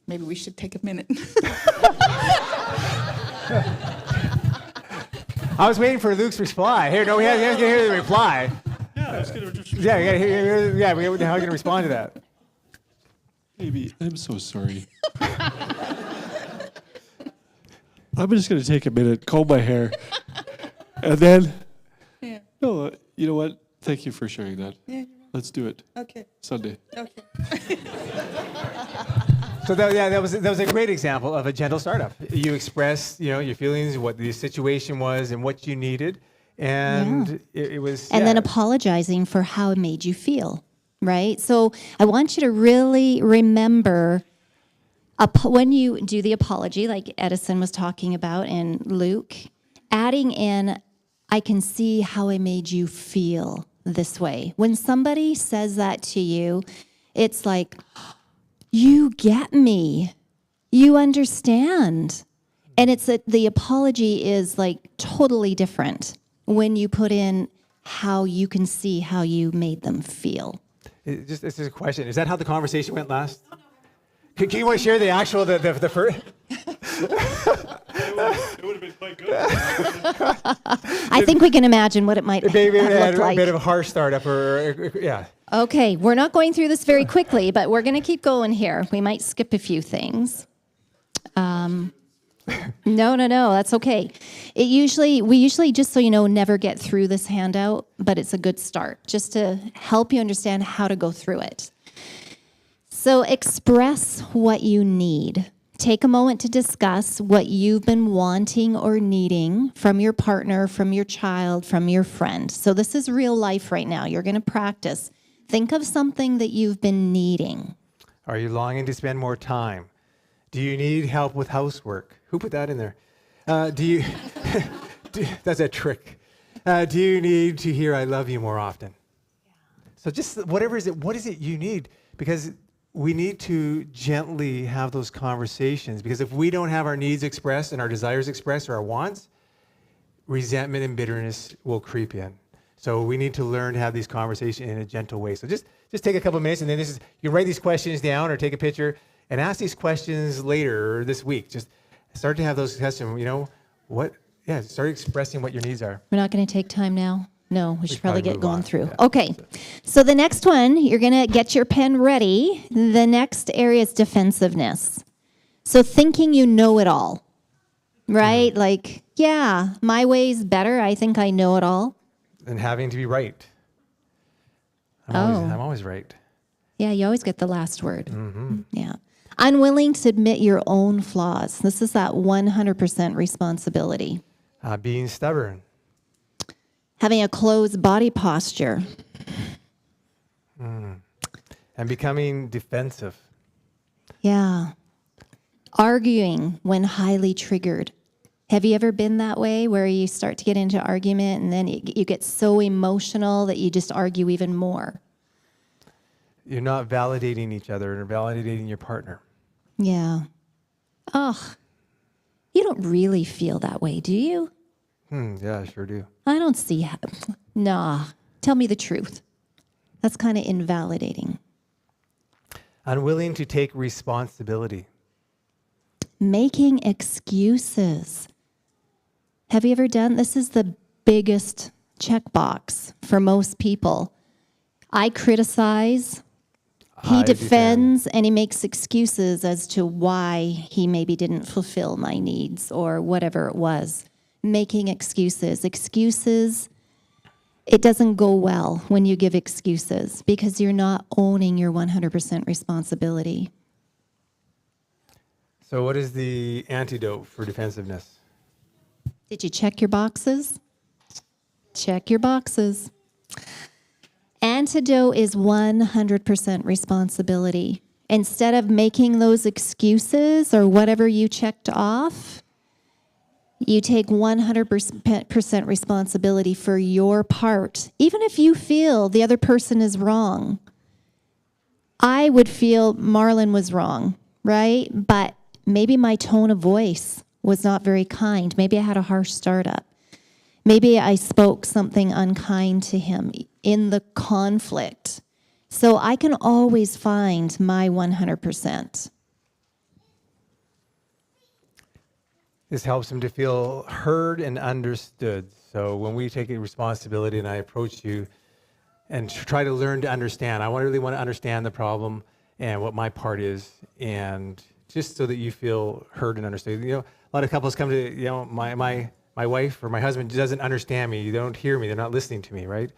maybe we should take a minute. I was waiting for Luke's reply. Here, no, we have to hear the reply. Yeah, I was going to just. Yeah, we got to hear. Yeah, how are you going to respond to that? Baby, I'm so sorry. I'm just going to take a minute, comb my hair, and then. Yeah. No, you know what? Thank you for sharing that. Yeah. Let's do it. Okay. Sunday. Okay. So that was a great example of a gentle startup. You expressed, your feelings, what the situation was, and what you needed, and it was. And then apologizing for how it made you feel, right? So I want you to really remember when you do the apology, like Edison was talking about and Luke, adding in, I can see how it made you feel this way. When somebody says that to you, it's like, you get me. You understand. And the apology is like totally different when you put in how you can see how you made them feel. This is a question. Is that how the conversation went last? Can you want to share the actual, the first? It would have been quite good. I think we can imagine what it might have Maybe it had looked a like. bit of a harsh startup, or yeah. Okay, we're not going through this very quickly, but we're going to keep going here. We might skip a few things. No, that's okay. We usually, just so you know, never get through this handout, but it's a good start, just to help you understand how to go through it. So express what you need. Take a moment to discuss what you've been wanting or needing from your partner, from your child, from your friend. So this is real life right now. You're going to practice. Think of something that you've been needing. Are you longing to spend more time? Do you need help with housework? Who put that in there? That's a trick. Do you need to hear I love you more often? So just whatever is it, what is it you need? Because we need to gently have those conversations, because if we don't have our needs expressed and our desires expressed or our wants, resentment and bitterness will creep in. So we need to learn to have these conversations in a gentle way. So just take a couple of minutes, and then you write these questions down or take a picture and ask these questions later this week. Just start to have those questions, start expressing what your needs are. We're not going to take time now. No, we should probably get move going on. through. Yeah. Okay, so the next one, you're going to get your pen ready. The next area is defensiveness. So thinking you know it all, right? Like, yeah, my way's better. I think I know it all. And having to be right. I'm always right. Yeah, you always get the last word. Mm-hmm. Yeah. Unwilling to admit your own flaws. This is that 100% responsibility. Being stubborn. Having a closed body posture. And becoming defensive. Yeah. Arguing when highly triggered. Have you ever been that way where you start to get into argument and then you get so emotional that you just argue even more? You're not validating each other or validating your partner. Yeah. Oh, you don't really feel that way, do you? Yeah, I sure do. I don't see how. Nah. Tell me the truth. That's kind of invalidating. Unwilling to take responsibility. Making excuses. Have you ever done this? Is the biggest checkbox for most people. I criticize, he defends, and he makes excuses as to why he maybe didn't fulfill my needs or whatever it was. Making excuses. Excuses, it doesn't go well when you give excuses because you're not owning your 100% responsibility. So what is the antidote for defensiveness? Did you check your boxes? Check your boxes. Antidote is 100% responsibility. Instead of making those excuses or whatever you checked off, you take 100% responsibility for your part, even if you feel the other person is wrong. I would feel Marlon was wrong, right? But maybe my tone of voice was not very kind. Maybe I had a harsh startup. Maybe I spoke something unkind to him in the conflict. So I can always find my 100%. This helps him to feel heard and understood. So when we take a responsibility and I approach you and try to learn to understand, I really want to understand the problem and what my part is, and just so that you feel heard and understood. A lot of couples come to, my wife or my husband doesn't understand me. They don't hear me. They're not listening to me, right?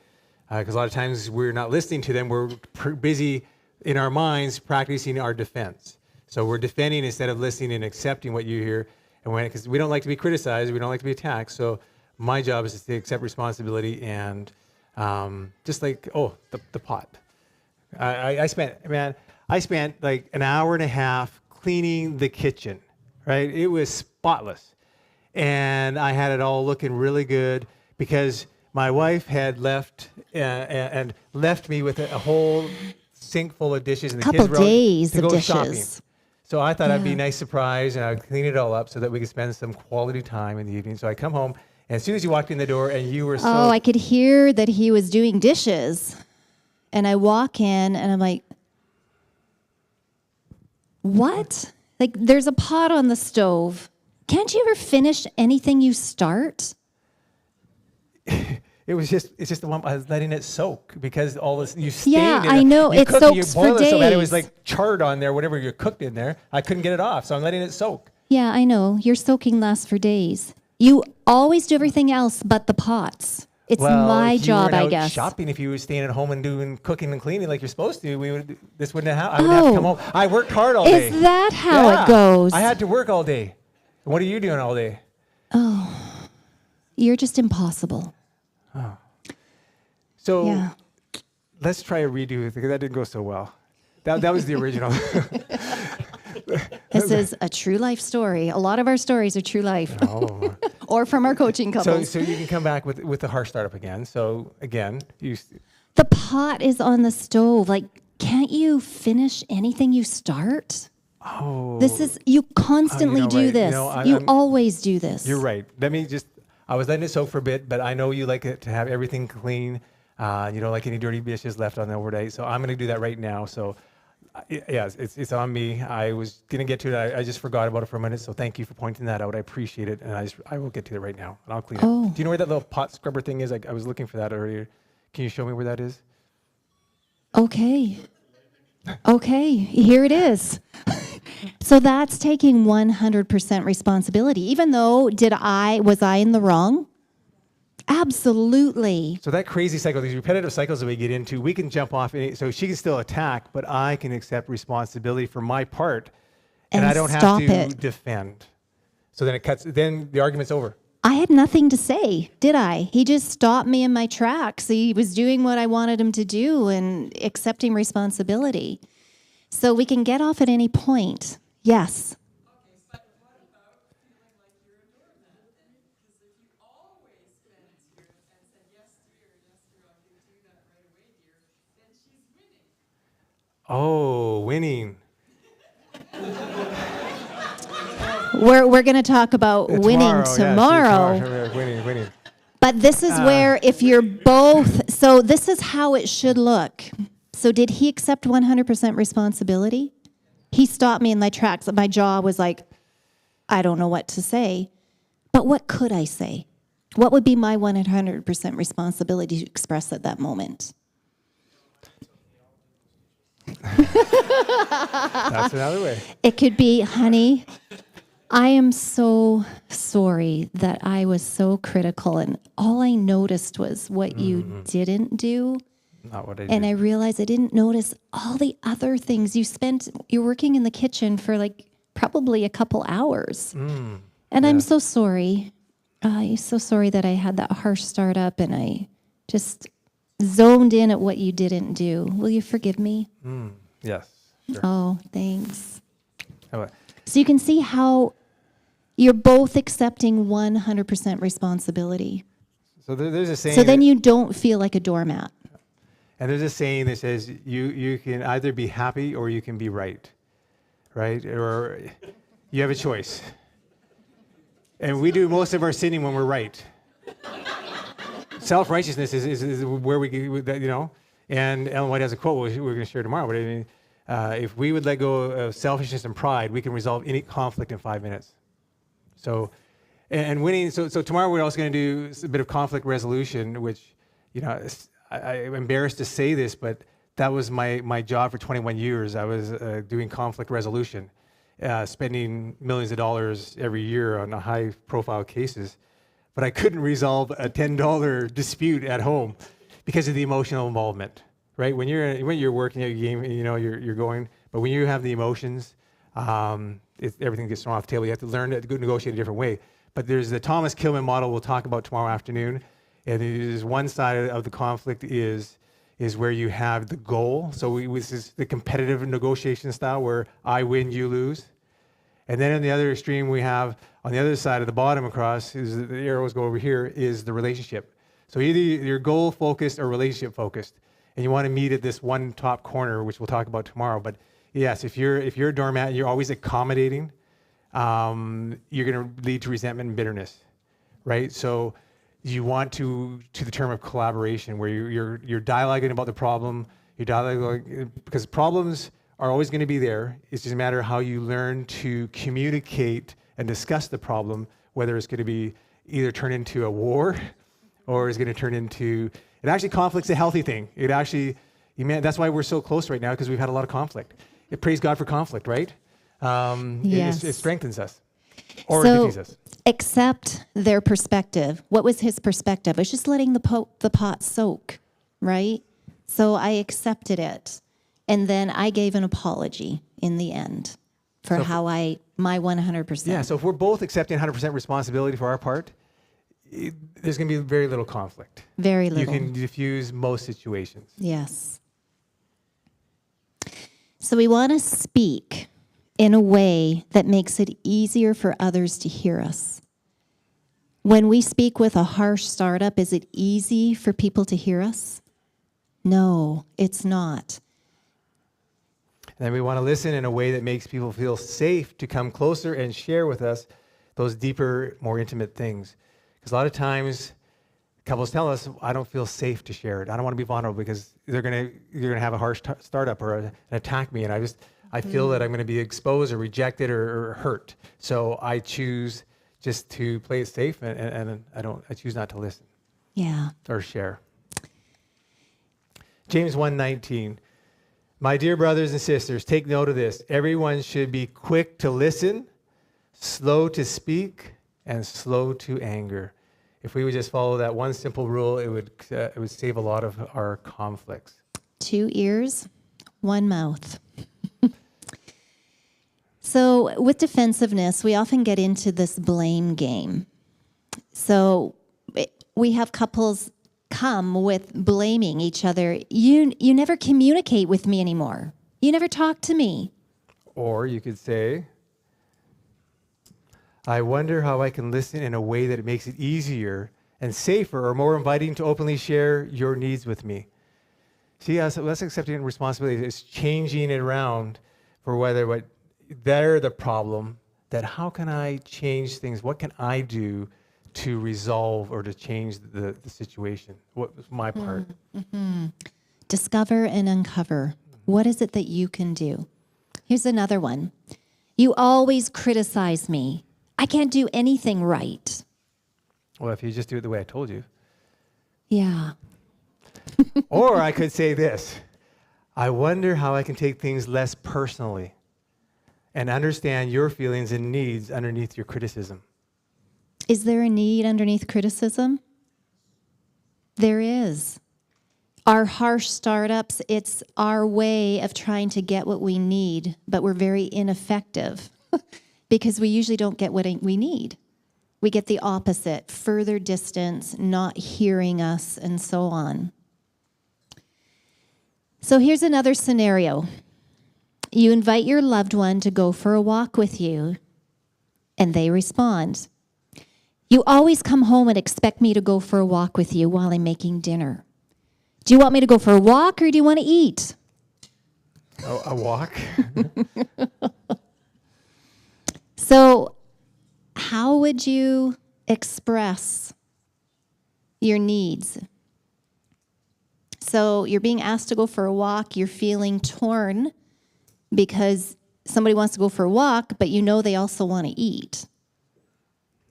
Because a lot of times we're not listening to them. We're busy in our minds practicing our defense. So we're defending instead of listening and accepting what you hear. And because we don't like to be criticized, we don't like to be attacked. So my job is to accept responsibility and just like, the pot. I spent like an hour and a half cleaning the kitchen, right? It was spotless. And I had it all looking really good because my wife had left and left me with a whole sink full of dishes, and the Couple kids were out days to of go dishes. shopping. So I thought I'd be a nice surprise, and I'd clean it all up so that we could spend some quality time in the evening. So I come home, and as soon as you walked in the door, and you were so Oh, I could hear that he was doing dishes. And I walk in and I'm like, what? Like, there's a pot on the stove. Can't you ever finish anything you start? it's just the one I was letting it soak because all this you stained Yeah, it. I know. You It cook and you soaks boil for it so bad it was days. like charred on there, whatever you cooked in there. I couldn't get it off, so I'm letting it soak. Yeah, I know. Your soaking lasts for days. You always do everything else but the pots. It's my if you job, weren't I out guess. shopping, if you were staying at home and doing cooking and cleaning like you're supposed to, this wouldn't have happened. I wouldn't have to come home. I worked hard all day. Is that how Yeah, it goes? I had to work all day. What are you doing all day? You're just impossible. So Yeah. let's try a redo because that didn't go so well. That was the original. This is a true life story. A lot of our stories are true life. Oh. Or from our coaching couples. So you can come back with the harsh startup again. So again, The pot is on the stove. Like, can't you finish anything you start? oh, This is, you constantly do right. this. I'm- always do this. You're right. I was letting it soak for a bit, but I know you like it to have everything clean. You don't like any dirty dishes left on the overnight. So I'm going to do that right now. So it's on me. I was going to get to it. I just forgot about it for a minute. So thank you for pointing that out. I appreciate it. And I will get to it right now. And I'll clean it. Oh. Do you know where that little pot scrubber thing is? I was looking for that earlier. Can you show me where that is? Okay. Okay, here it is. So that's taking 100% responsibility. Even though, was I in the wrong? Absolutely. So that crazy cycle, these repetitive cycles that we get into, we can jump off. So she can still attack, but I can accept responsibility for my part, and And I don't have stop to it. defend. So then the argument's over. I had nothing to say, did I? He just stopped me in my tracks. He was doing what I wanted him to do and accepting responsibility. So we can get off at any point. Yes. Okay, but what about feeling like you're a doormat then? Because if you always bend here and said, yes, dear, I'm going to do that right away, dear, then she's winning. Oh, winning. We're going to talk about winning tomorrow. Yeah, winning. But this is where if you're both, so this is how it should look. So did he accept 100% responsibility? He stopped me in my tracks. My jaw was like, I don't know what to say. But what could I say? What would be my 100% responsibility to express at that moment? That's another way. It could be, honey, I am so sorry that I was so critical and all I noticed was what you didn't do. Not what I And did. I realized I didn't notice all the other things. You're working in the kitchen for like probably a couple hours. And I'm so sorry. I'm so sorry that I had that harsh startup and I just zoned in at what you didn't do. Will you forgive me? Yes. Sure. Oh, thanks. How about- So you can see how you're both accepting 100% responsibility. So there's a saying. So then that- you don't feel like a doormat. And there's a saying that says you can either be happy or you can be right, or you have a choice. And we do most of our sinning when we're right. Self-righteousness is where we get that, And Ellen White has a quote we're going to share tomorrow. But I mean, if we would let go of selfishness and pride, we can resolve any conflict in 5 minutes. So, and winning. So tomorrow we're also going to do a bit of conflict resolution, which, I'm embarrassed to say this, but that was my job for 21 years. I was doing conflict resolution, spending millions of dollars every year on high-profile cases. But I couldn't resolve a $10 dispute at home because of the emotional involvement. Right? When you're working at your game, you're going. But when you have the emotions, Everything gets thrown off the table. You have to learn to negotiate a different way. But there's the Thomas Kilman model we'll talk about tomorrow afternoon. And there's one side of the conflict is where you have the goal. So this is the competitive negotiation style where I win, you lose. And then on the other extreme, we have on the other side of the bottom across, is the arrows go over here, is the relationship. So either you're goal focused or relationship focused. And you want to meet at this one top corner, which we'll talk about tomorrow. But yes, if you're a doormat and you're always accommodating, you're going to lead to resentment and bitterness, right? So you want to the term of collaboration, where you're dialoguing about the problem. You're dialoguing because problems are always going to be there. It's just a matter of how you learn to communicate and discuss the problem, whether it's going to be either turn into a war or is going to turn into, it actually conflict's a healthy thing. It actually, that's why we're so close right now, because we've had a lot of conflict. Praise God for conflict, right? Yes. It strengthens us or defeats us. Accept their perspective. What was his perspective? It was just letting the pot soak, right? So I accepted it. And then I gave an apology in the end for my 100%. Yeah, so if we're both accepting 100% responsibility for our part, there's going to be very little conflict. Very little. You can diffuse most situations. Yes. So we want to speak in a way that makes it easier for others to hear us. When we speak with a harsh startup, is it easy for people to hear us? No, it's not. And then we want to listen in a way that makes people feel safe to come closer and share with us those deeper, more intimate things. Because a lot of times, couples tell us, I don't feel safe to share it. I don't want to be vulnerable because you're going to have a harsh startup or an attack me, and I feel that I'm going to be exposed or rejected or hurt. So I choose just to play it safe, and I choose not to listen. Yeah. Or share. James 1:19. My dear brothers and sisters, take note of this. Everyone should be quick to listen, slow to speak, and slow to anger. If we would just follow that one simple rule, it would save a lot of our conflicts. 2 ears, 1 mouth. So with defensiveness, we often get into this blame game. So we have couples come with blaming each other. You never communicate with me anymore. You never talk to me. Or you could say, I wonder how I can listen in a way that it makes it easier and safer or more inviting to openly share your needs with me. See, that's accepting responsibility. It's changing it around for whether they're the problem, that how can I change things? What can I do to resolve or to change the situation? What was my part? Mm-hmm. Discover and uncover. What is it that you can do? Here's another one. You always criticize me. I can't do anything right. Well, if you just do it the way I told you. Yeah. Or I could say this. I wonder how I can take things less personally and understand your feelings and needs underneath your criticism. Is there a need underneath criticism? There is. Our harsh startups, it's our way of trying to get what we need, but we're very ineffective because we usually don't get what we need. We get the opposite, further distance, not hearing us, and so on. So here's another scenario. You invite your loved one to go for a walk with you, and they respond. You always come home and expect me to go for a walk with you while I'm making dinner. Do you want me to go for a walk or do you want to eat? Oh, a walk? So, how would you express your needs? So, you're being asked to go for a walk, you're feeling torn because somebody wants to go for a walk, but you know they also want to eat.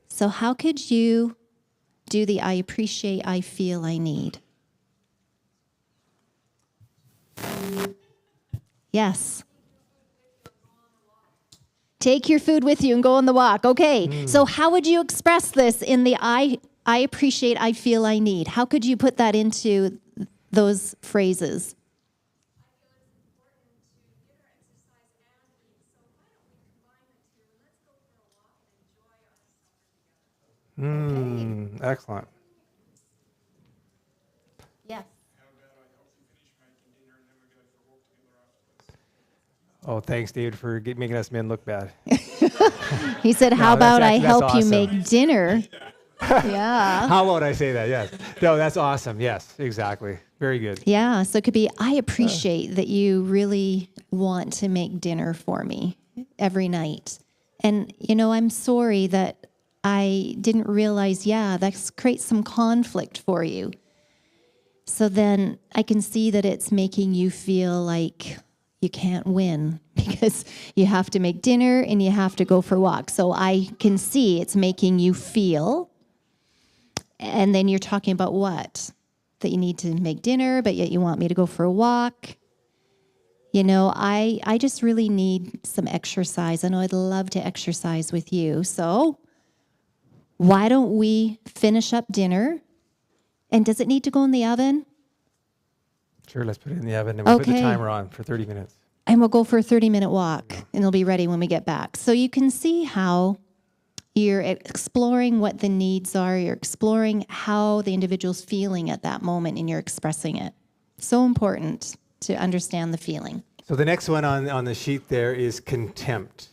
So how could you do the I appreciate, I feel, I need? Yes. Take your food with you and go on the walk. Okay. So how would you express this in the I appreciate, I feel, I need? How could you put that into those phrases? Excellent. Yes. Oh, thanks, David, for making us men look bad. He said, how No, about I that's help you awesome. make dinner? Yeah. How about I say that? Yes. No, that's awesome. Yes, exactly. Very good. Yeah. So it could be, I appreciate that you really want to make dinner for me every night. And, I'm sorry that I didn't realize, that creates some conflict for you. So then I can see that it's making you feel like you can't win because you have to make dinner and you have to go for walks. So I can see it's making you feel. And then you're talking about what? That you need to make dinner, but yet you want me to go for a walk. I just really need some exercise. I know I'd love to exercise with you. So why don't we finish up dinner? And does it need to go in the oven? Sure, let's put it in the oven and we'll put the Okay. timer on for 30 minutes. And we'll go for a 30-minute walk, and it'll be ready when we get back. So you can see how you're exploring what the needs are. You're exploring how the individual's feeling at that moment, and you're expressing it. So important to understand the feeling. So the next one on the sheet there is contempt.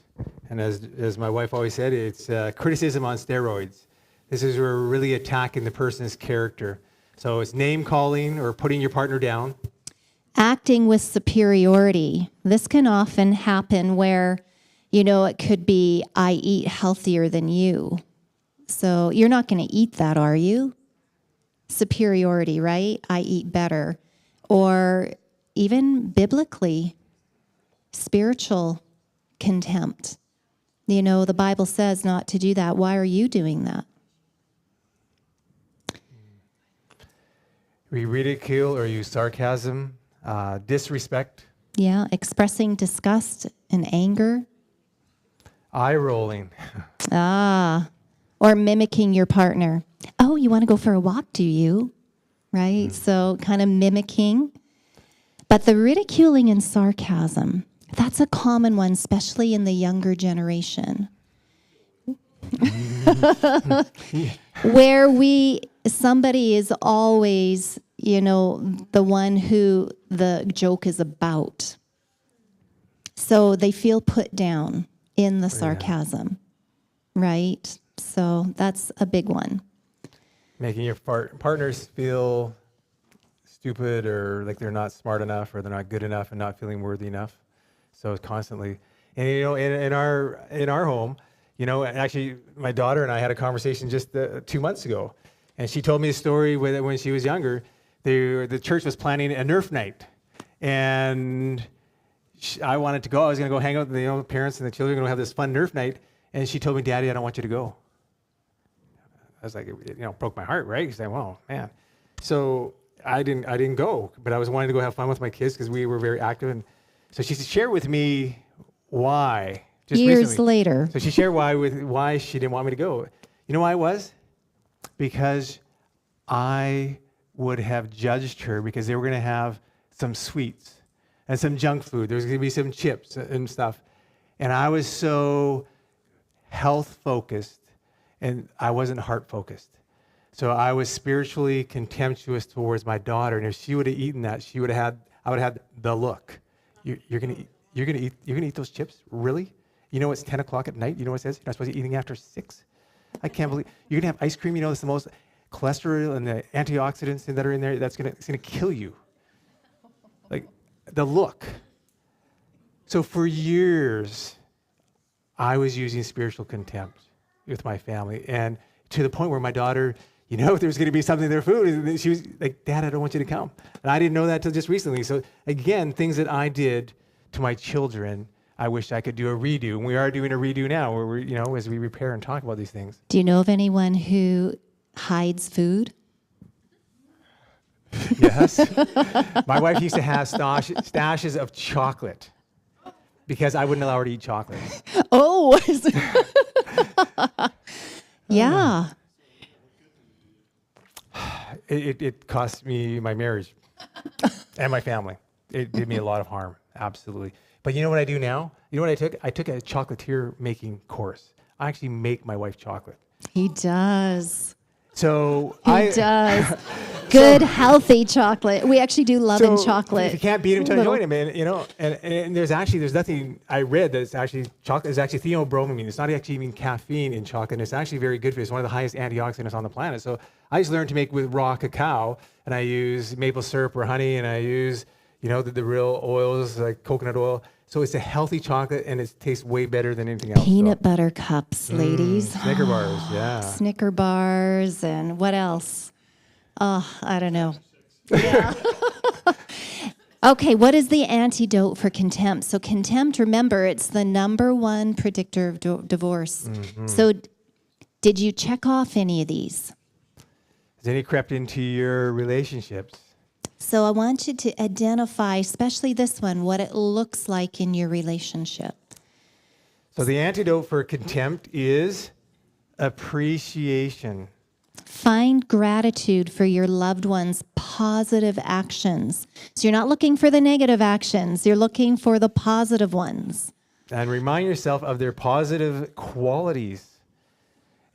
And as my wife always said, it's criticism on steroids. This is where we're really attacking the person's character. So it's name calling or putting your partner down. Acting with superiority. This can often happen where, it could be, I eat healthier than you. So you're not going to eat that, are you? Superiority, right? I eat better. Or even biblically, spiritual contempt. The Bible says not to do that. Why are you doing that? We ridicule or use sarcasm, disrespect, Yeah, expressing disgust and anger. eye rolling. Or mimicking your partner. Oh, you want to go for a walk, do you? Right? So kind of mimicking. But the ridiculing and sarcasm, that's a common one, especially in the younger generation. Where somebody is always, the one who the joke is about. So they feel put down in the sarcasm, right? So that's a big one. Making your partners feel stupid or like they're not smart enough or they're not good enough and not feeling worthy enough. So it's constantly, and in our home, actually my daughter and I had a conversation just 2 months ago, and she told me a story when she was younger. The church was planning a Nerf night, and I wanted to go. I was going to go hang out with the parents and the children, going to have this fun Nerf night, and she told me, "Daddy, I don't want you to go." I was like, broke my heart, right? Because well, man. So I didn't go, but I was wanting to go have fun with my kids because we were very active. And so she shared with me why. Just Years recently. later. So she shared why she didn't want me to go. You know why it was? Because I would have judged her because they were going to have some sweets and some junk food. There was going to be some chips and stuff. And I was so health focused and I wasn't heart focused. So I was spiritually contemptuous towards my daughter. And if she would have eaten that, I would have had the look. You're gonna eat those chips? Really? It's 10 o'clock at night. You know what it says? You're not supposed to be eating after 6. I can't believe you're gonna have ice cream. It's the most cholesterol and the antioxidants that are in there. It's gonna kill you. Like the look. So for years, I was using spiritual contempt with my family, and to the point where my daughter, if there was going to be something in their food, she was like, "Dad, I don't want you to come." And I didn't know that till just recently. So again, things that I did to my children, I wish I could do a redo. And we are doing a redo now, where we, as we repair and talk about these things. Do you know of anyone who hides food? Yes. My wife used to have stashes of chocolate because I wouldn't allow her to eat chocolate. Oh, yeah. It cost me my marriage and my family. It did me a lot of harm, absolutely. But you know what I do now? You know what I took? I took a chocolatier making course. I actually make my wife chocolate. He does. So He does. Good, healthy chocolate. We actually do love in chocolate. If you can't beat him, tell Little- join him, and there's nothing I read that's actually chocolate is actually theobromine. It's not actually even caffeine in chocolate. And it's actually very good for you. It's one of the highest antioxidants on the planet. So I just learned to make with raw cacao, and I use maple syrup or honey, and I use the real oils like coconut oil. So it's a healthy chocolate, and it tastes way better than anything else. Peanut butter cups, ladies. Snicker bars, yeah. Snicker bars, and what else? Oh, I don't know. Yeah. Okay, what is the antidote for contempt? So contempt, remember, it's the number one predictor of divorce. So did you check off any of these? Has any crept into your relationships? So I want you to identify, especially this one, what it looks like in your relationship. So the antidote for contempt is appreciation. Find gratitude for your loved one's positive actions. So you're not looking for the negative actions, you're looking for the positive ones. And remind yourself of their positive qualities.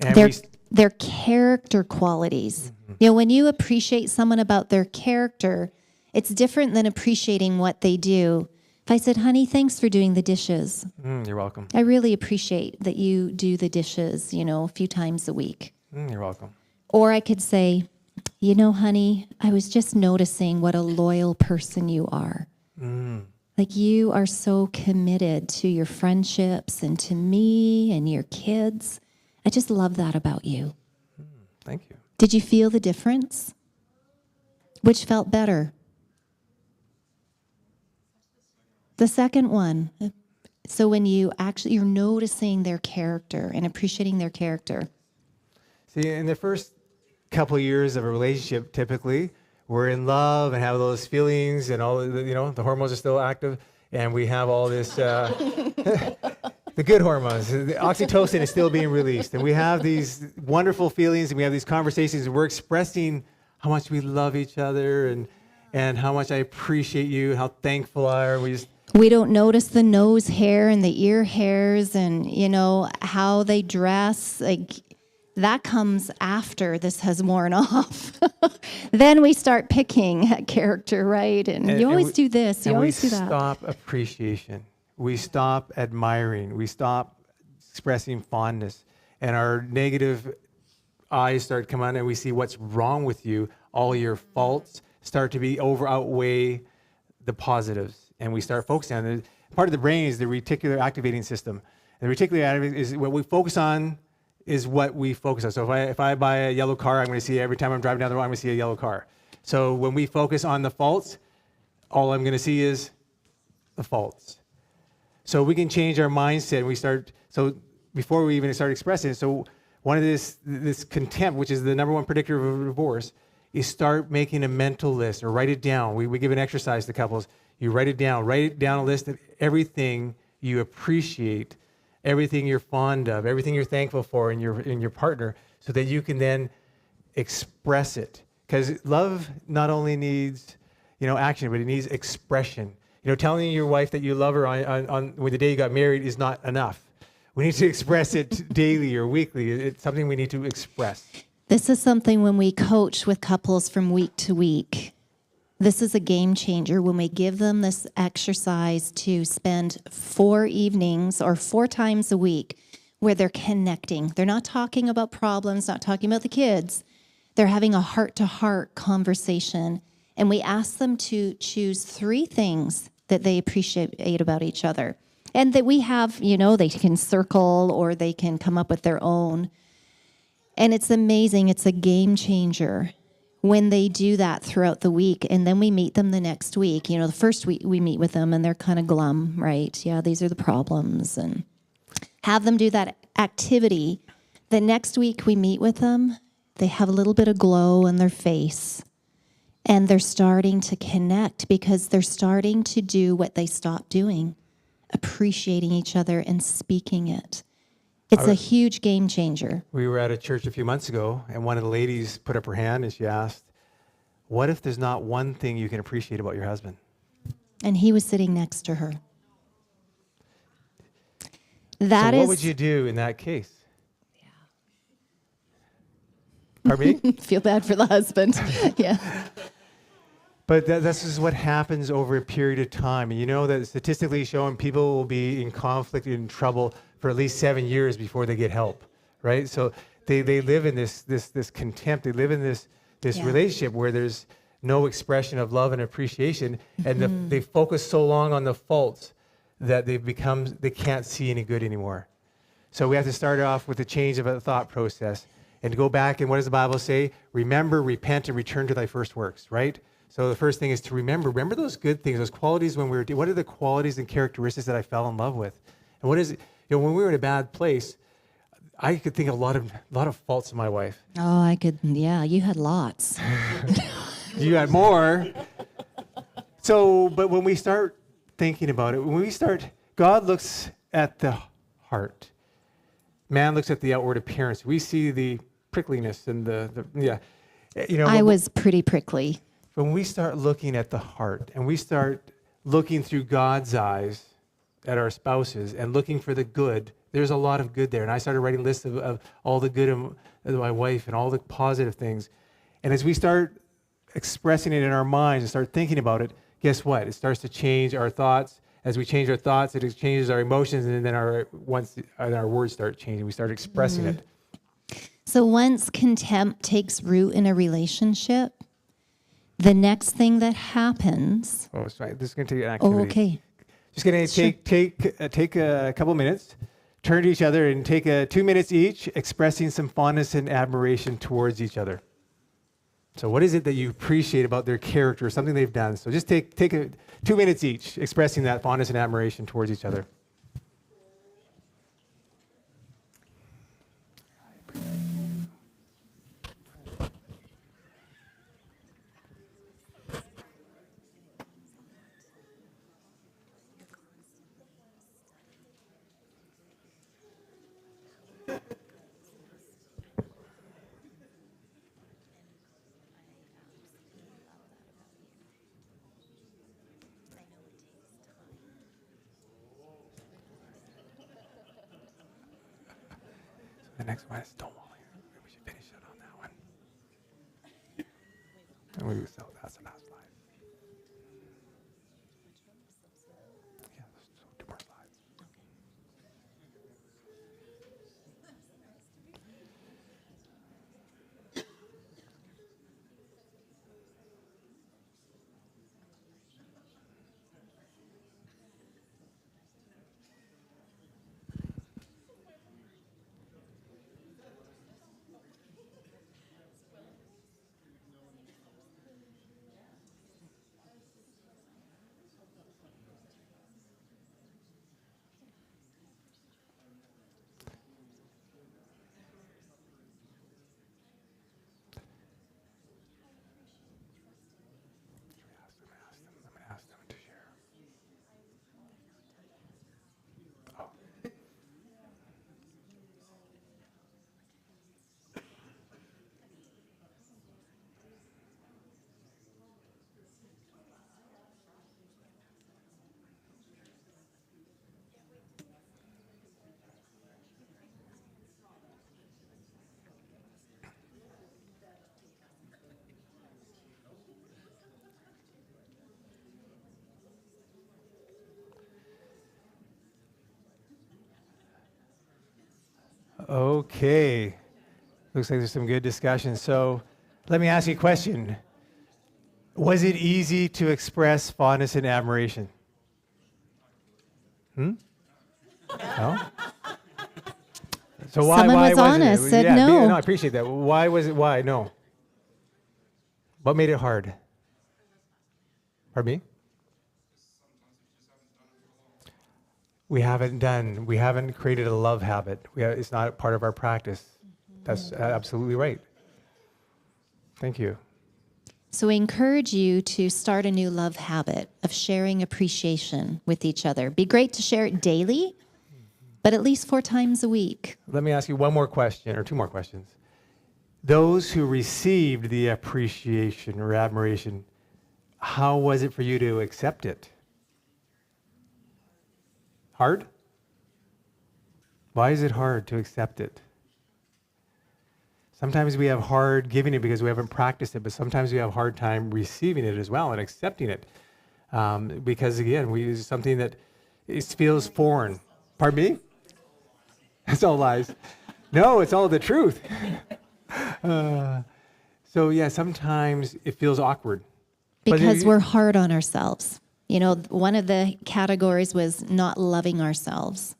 And Their character qualities. You know, when you appreciate someone about their character, it's different than appreciating what they do. If I said, honey, thanks for doing the dishes. You're welcome. I really appreciate that you do the dishes, a few times a week. You're welcome. Or I could say, honey, I was just noticing what a loyal person you are. Like you are so committed to your friendships and to me and your kids. I just love that about you. Thank you. Did you feel the difference? Which felt better? The second one. So when you're noticing their character and appreciating their character. See, in the first couple of years of a relationship, typically, we're in love and have those feelings and all, the hormones are still active, and we have all this, the good hormones. The oxytocin is still being released, and we have these wonderful feelings, and we have these conversations, and we're expressing how much we love each other and how much I appreciate you, how thankful I are. We don't notice the nose hair and the ear hairs and, how they dress. Like, that comes after this has worn off. Then we start picking at character, right? And you always do this, you always do that. We stop appreciation. We stop admiring. We stop expressing fondness. And our negative eyes start coming on, and we see what's wrong with you. All your faults start to outweigh the positives. And we start focusing on it. Part of the brain is the reticular activating system. And the reticular activating is what we focus on is what we focus on. So if I buy a yellow car, I'm going to see every time I'm driving down the road, I'm going to see a yellow car. So when we focus on the faults, all I'm going to see is the faults. So we can change our mindset. So before we even start expressing it, so one of this contempt, which is the number one predictor of a divorce, is start making a mental list or write it down. We give an exercise to couples. You write it down a list of everything you appreciate, everything you're fond of, everything you're thankful for in your partner, so that you can then express it. Because love not only needs, action, but it needs expression. Telling your wife that you love her on the day you got married is not enough. We need to express it daily or weekly. It's something we need to express. This is something when we coach with couples from week to week. This is a game changer when we give them this exercise to spend 4 evenings or 4 times a week where they're connecting. They're not talking about problems, not talking about the kids. They're having a heart-to-heart conversation. And we ask them to choose 3 things that they appreciate about each other. And that we have, they can circle or they can come up with their own. And it's amazing. It's a game changer when they do that throughout the week. And then we meet them the next week. The first week we meet with them and they're kind of glum, right? Yeah, these are the problems. And have them do that activity. The next week we meet with them, they have a little bit of glow on their face. And they're starting to connect because they're starting to do what they stopped doing, appreciating each other and speaking it. It's a huge game changer. We were at a church a few months ago, and one of the ladies put up her hand and she asked, what if there's not one thing you can appreciate about your husband? And he was sitting next to her. So what would you do in that case? Pardon me? Feel bad for the husband. Yeah. But this is what happens over a period of time. And you know that statistically showing people will be in conflict, in trouble for at least 7 years before they get help, right? So they live in this contempt. They live in this Yeah. relationship where there's no expression of love and appreciation, and they focus so long on the faults that they can't see any good anymore. So we have to start off with a change of a thought process and go back. And what does the Bible say? Remember, repent, and return to thy first works, right? So the first thing is to remember those good things, those qualities when what are the qualities and characteristics that I fell in love with? And what is it? When we were in a bad place, I could think of a lot of faults in my wife. Oh, I could. Yeah, you had lots. You had more. So, but when we start thinking about it, God looks at the heart. Man looks at the outward appearance. We see the prickliness and I was pretty prickly. when we start looking at the heart and we start looking through God's eyes at our spouses and looking for the good, there's a lot of good there. And I started writing lists of all the good of my wife and all the positive things. And as we start expressing it in our minds and start thinking about it, guess what? It starts to change our thoughts. As we change our thoughts, it changes our emotions, and then our words start changing. We start expressing it. So once contempt takes root in a relationship, the next thing that happens. Oh, sorry. This is going to take an activity. Oh, okay. Just going to take a couple minutes, turn to each other, and take 2 minutes each, expressing some fondness and admiration towards each other. So what is it that you appreciate about their character, something they've done? So just take 2 minutes each, expressing that fondness and admiration towards each other. The next one is Stonewall. We should finish it on that one. And we so that's the last slide. Yeah, so 2 more slides. I'm going to ask them to share. Oh. Okay. Looks like there's some good discussion. So let me ask you a question. Was it easy to express fondness and admiration? No? So why Someone was wasn't honest, it? said Yeah, no. I appreciate that. Why was it? Why? No. What made it hard? Pardon me? We haven't created a love habit. It's not part of our practice. That's absolutely right. Thank you. So we encourage you to start a new love habit of sharing appreciation with each other. Be great to share it daily, but at least 4 times a week. Let me ask you one more question, or 2 more questions. Those who received the appreciation or admiration, how was it for you to accept it? Hard? Why is it hard to accept it? Sometimes we have hard giving it because we haven't practiced it, but sometimes we have a hard time receiving it as well and accepting it. Because again, we use something that feels foreign. Pardon me? It's all lies. No, it's all the truth. So yeah, sometimes it feels awkward. Because we're hard on ourselves. You know, one of the categories was not loving ourselves.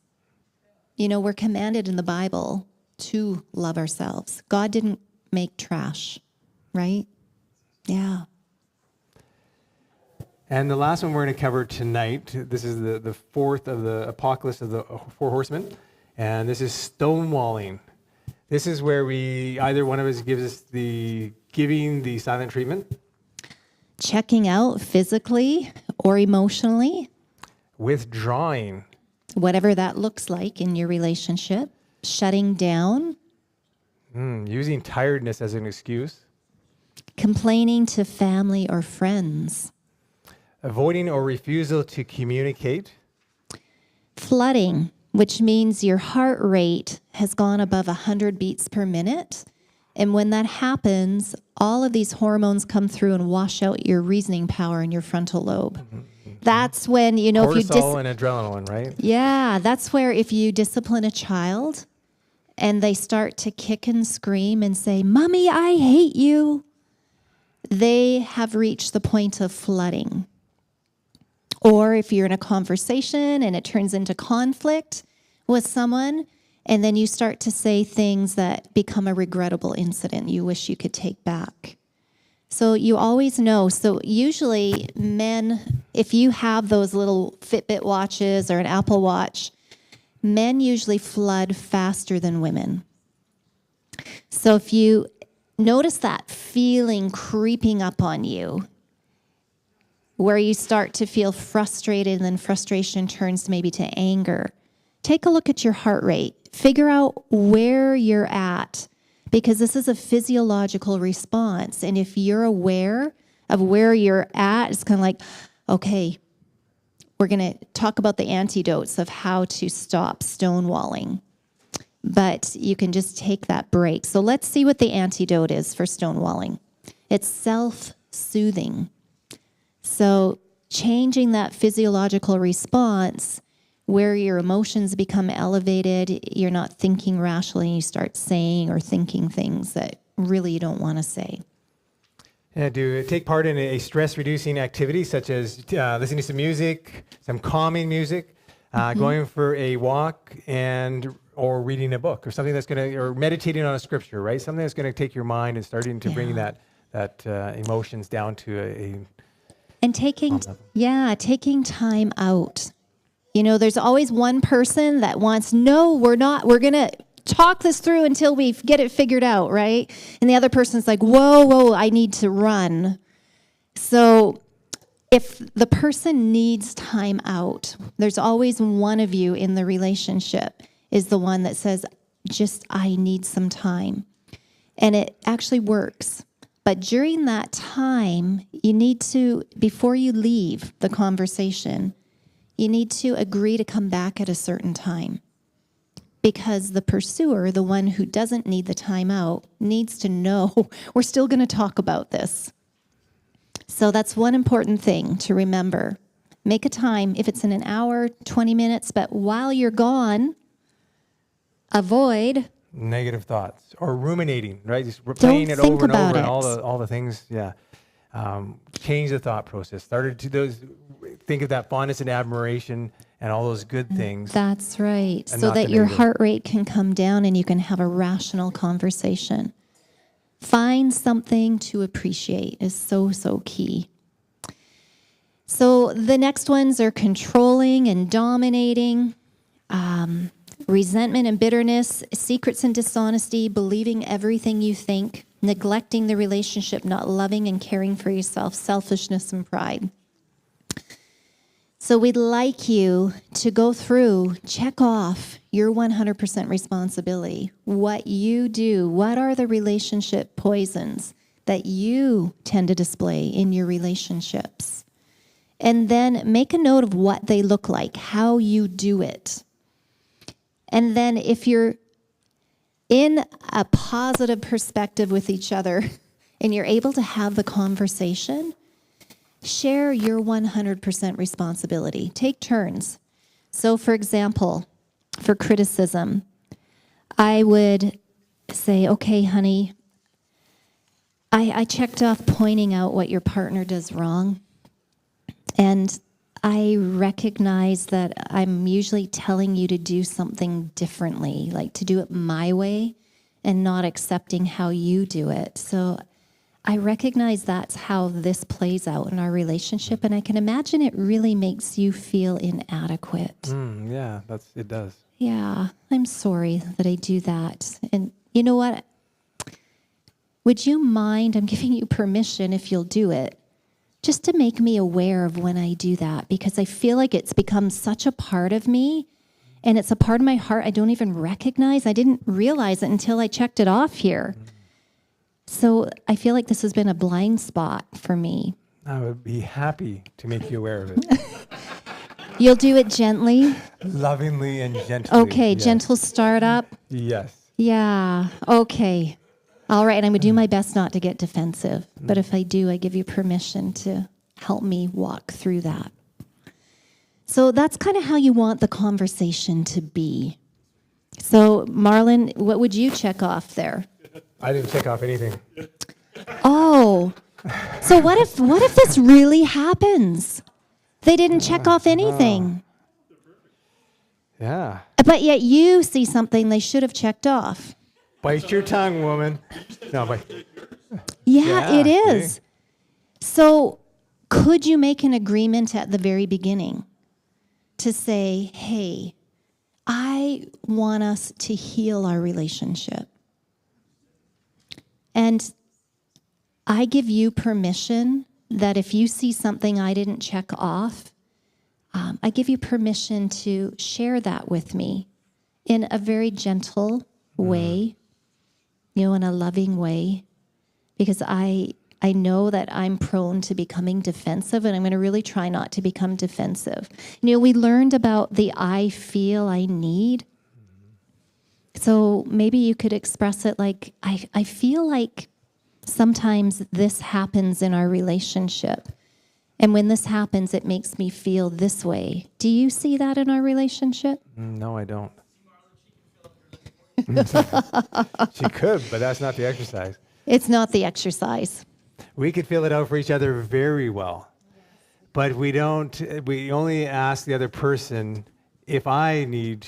You know, we're commanded in the Bible to love ourselves. God didn't make trash, right? Yeah. And the last one we're going to cover tonight, this is the fourth of the Apocalypse of the Four Horsemen, and this is stonewalling. This is where either one of us gives us giving the silent treatment. Checking out physically or emotionally. Withdrawing. Whatever that looks like in your relationship. Shutting down. Using tiredness as an excuse. Complaining to family or friends. Avoiding or refusal to communicate. Flooding, which means your heart rate has gone above 100 beats per minute. And when that happens, all of these hormones come through and wash out your reasoning power in your frontal lobe. That's when, you know, cortisol and adrenaline, right? Yeah, that's where if you discipline a child and they start to kick and scream and say, "Mommy, I hate you," they have reached the point of flooding. Or if you're in a conversation and it turns into conflict with someone, and then you start to say things that become a regrettable incident you wish you could take back. So you always know. So usually men, if you have those little Fitbit watches or an Apple Watch, men usually flood faster than women. So if you notice that feeling creeping up on you, where you start to feel frustrated and then frustration turns maybe to anger, take a look at your heart rate. Figure out where you're at, because this is a physiological response. And if you're aware of where you're at, it's kind of like, okay, we're going to talk about the antidotes of how to stop stonewalling. But you can just take that break. So let's see what the antidote is for stonewalling. It's self-soothing. So changing that physiological response where your emotions become elevated, you're not thinking rationally, you start saying or thinking things that really you don't want to say. Yeah, take part in a stress-reducing activity such as listening to some music, some calming music, going for a walk, or reading a book, or something that's going to, or meditating on a scripture, right? Something that's going to take your mind and starting to bring that emotions down to a and taking time out. You know, there's always one person that wants, no, we're going to talk this through until we get it figured out, right? And the other person's like, whoa, I need to run. So if the person needs time out, there's always one of you in the relationship is the one that says, I need some time. And it actually works. But during that time, you need to, before you leave the conversation, you need to agree to come back at a certain time, because the pursuer, the one who doesn't need the time out, needs to know we're still going to talk about this. So that's one important thing to remember. Make a time, if it's in an hour, 20 minutes, but while you're gone, avoid negative thoughts or ruminating, right? Just playing it over and over and all the things, change the thought process. Think of that fondness and admiration and all those good things. That's right. So that your heart rate can come down and you can have a rational conversation. Find something to appreciate is so, so key. So the next ones are controlling and dominating, resentment and bitterness, secrets and dishonesty, believing everything you think, neglecting the relationship, not loving and caring for yourself, selfishness and pride. So we'd like you to go through, check off your 100% responsibility. What you do, what are the relationship poisons that you tend to display in your relationships? And then make a note of what they look like, how you do it. And then if in a positive perspective with each other and you're able to have the conversation, share your 100% responsibility. Take turns. So, for example, for criticism, I would say, okay, honey, I checked off pointing out what your partner does wrong. And I recognize that I'm usually telling you to do something differently, like to do it my way and not accepting how you do it. So I recognize that's how this plays out in our relationship. And I can imagine it really makes you feel inadequate. Yeah, it does. Yeah, I'm sorry that I do that. And you know what? Would you mind, I'm giving you permission if you'll do it, just to make me aware of when I do that, because I feel like it's become such a part of me and it's a part of my heart I don't even recognize. I didn't realize it until I checked it off here. So I feel like this has been a blind spot for me. I would be happy to make you aware of it. You'll do it gently? Lovingly and gently. Okay, yes. gentle startup. Yes. Yeah, okay. All right, and I'm going to do my best not to get defensive. But if I do, I give you permission to help me walk through that. So that's kind of how you want the conversation to be. So, Marlon, what would you check off there? I didn't check off anything. Oh, so what if this really happens? They didn't check off anything. Yeah. But yet you see something they should have checked off. Bite your tongue, woman. No, but Yeah, it see? is. So could you make an agreement at the very beginning to say, hey, I want us to heal our relationship. And I give you permission that if you see something I didn't check off, I give you permission to share that with me in a very gentle way, in a loving way, because I know that I'm prone to becoming defensive, and I'm going to really try not to become defensive. We learned about the I feel, I need. So maybe you could express it like, I feel like sometimes this happens in our relationship. And when this happens, it makes me feel this way. Do you see that in our relationship? No, I don't. She could, but that's not the exercise. It's not the exercise. We could fill it out for each other very well. But we only ask the other person if I need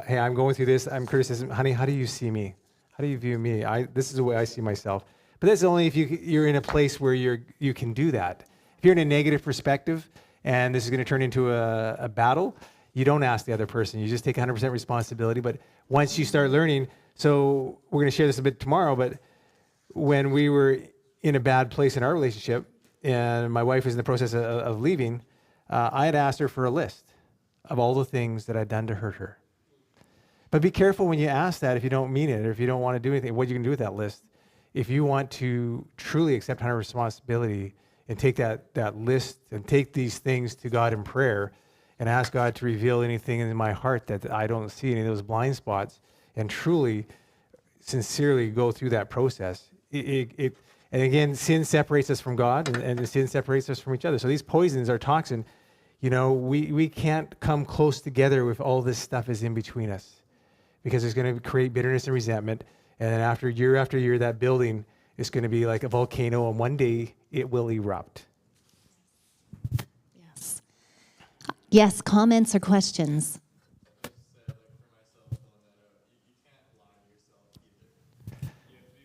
hey, I'm going through this, I'm criticism. Honey, how do you see me? How do you view me? This is the way I see myself. But that's only if you're in a place where you can do that. If you're in a negative perspective and this is going to turn into a battle, you don't ask the other person. You just take 100% responsibility. But once you start learning, so we're going to share this a bit tomorrow, but when we were in a bad place in our relationship and my wife was in the process of leaving, I had asked her for a list of all the things that I'd done to hurt her. But be careful when you ask that if you don't mean it or if you don't want to do anything, what you can do with that list. If you want to truly accept 100% responsibility and take that list and take these things to God in prayer and ask God to reveal anything in my heart that I don't see, any of those blind spots, and truly, sincerely go through that process. And again, sin separates us from God, and sin separates us from each other. So these poisons are toxin. We can't come close together if all this stuff is in between us, because it's going to create bitterness and resentment. And then after year, that building is going to be like a volcano, and one day it will erupt. Yes. Yes, comments or questions?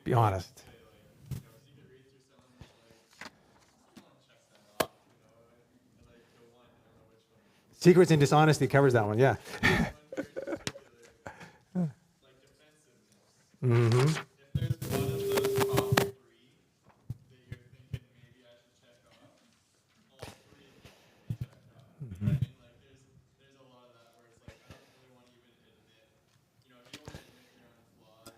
Be honest. Secrets and dishonesty covers that one, yeah. Mm-hmm. If there's one of those top three that you're thinking maybe I should check off, all three of them should be checked off. You know what I mean? Like there's a lot of that where it's like I don't really want to even admit. If you don't want to admit your own flaws,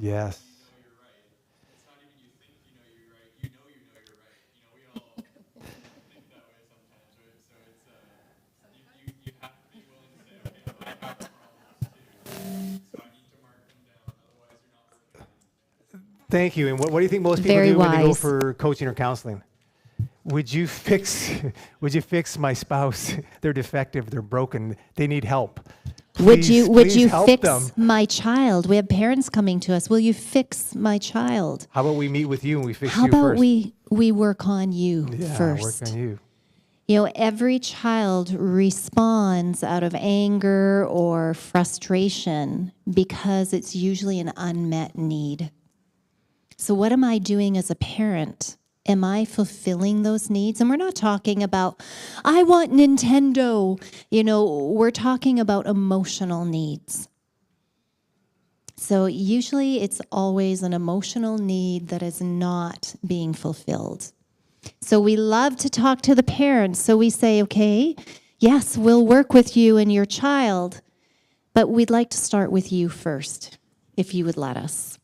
Yes. you know you're right. It's not even you think you know you're right. You know you're right. We all think that way sometimes, right? So it's you have to be willing to say, okay, I have problems too. So I need to mark them down. Otherwise, you're Thank you. And what do you think most people Very do when they go wise. for coaching or counseling? Would you fix my spouse? They're defective. They're broken. They need help. Would Please you help fix them. my child? We have parents coming to us. Will you fix my child? How about we meet with you and we fix How you about first? we work on you Yeah, first? work on you. You know, every child responds out of anger or frustration because it's usually an unmet need. So what am I doing as a parent? Am I fulfilling those needs? And we're not talking about, I want Nintendo. You know, we're talking about emotional needs. So usually it's always an emotional need that is not being fulfilled. So we love to talk to the parents. So we say, okay, yes, we'll work with you and your child, but we'd like to start with you first, if you would let us.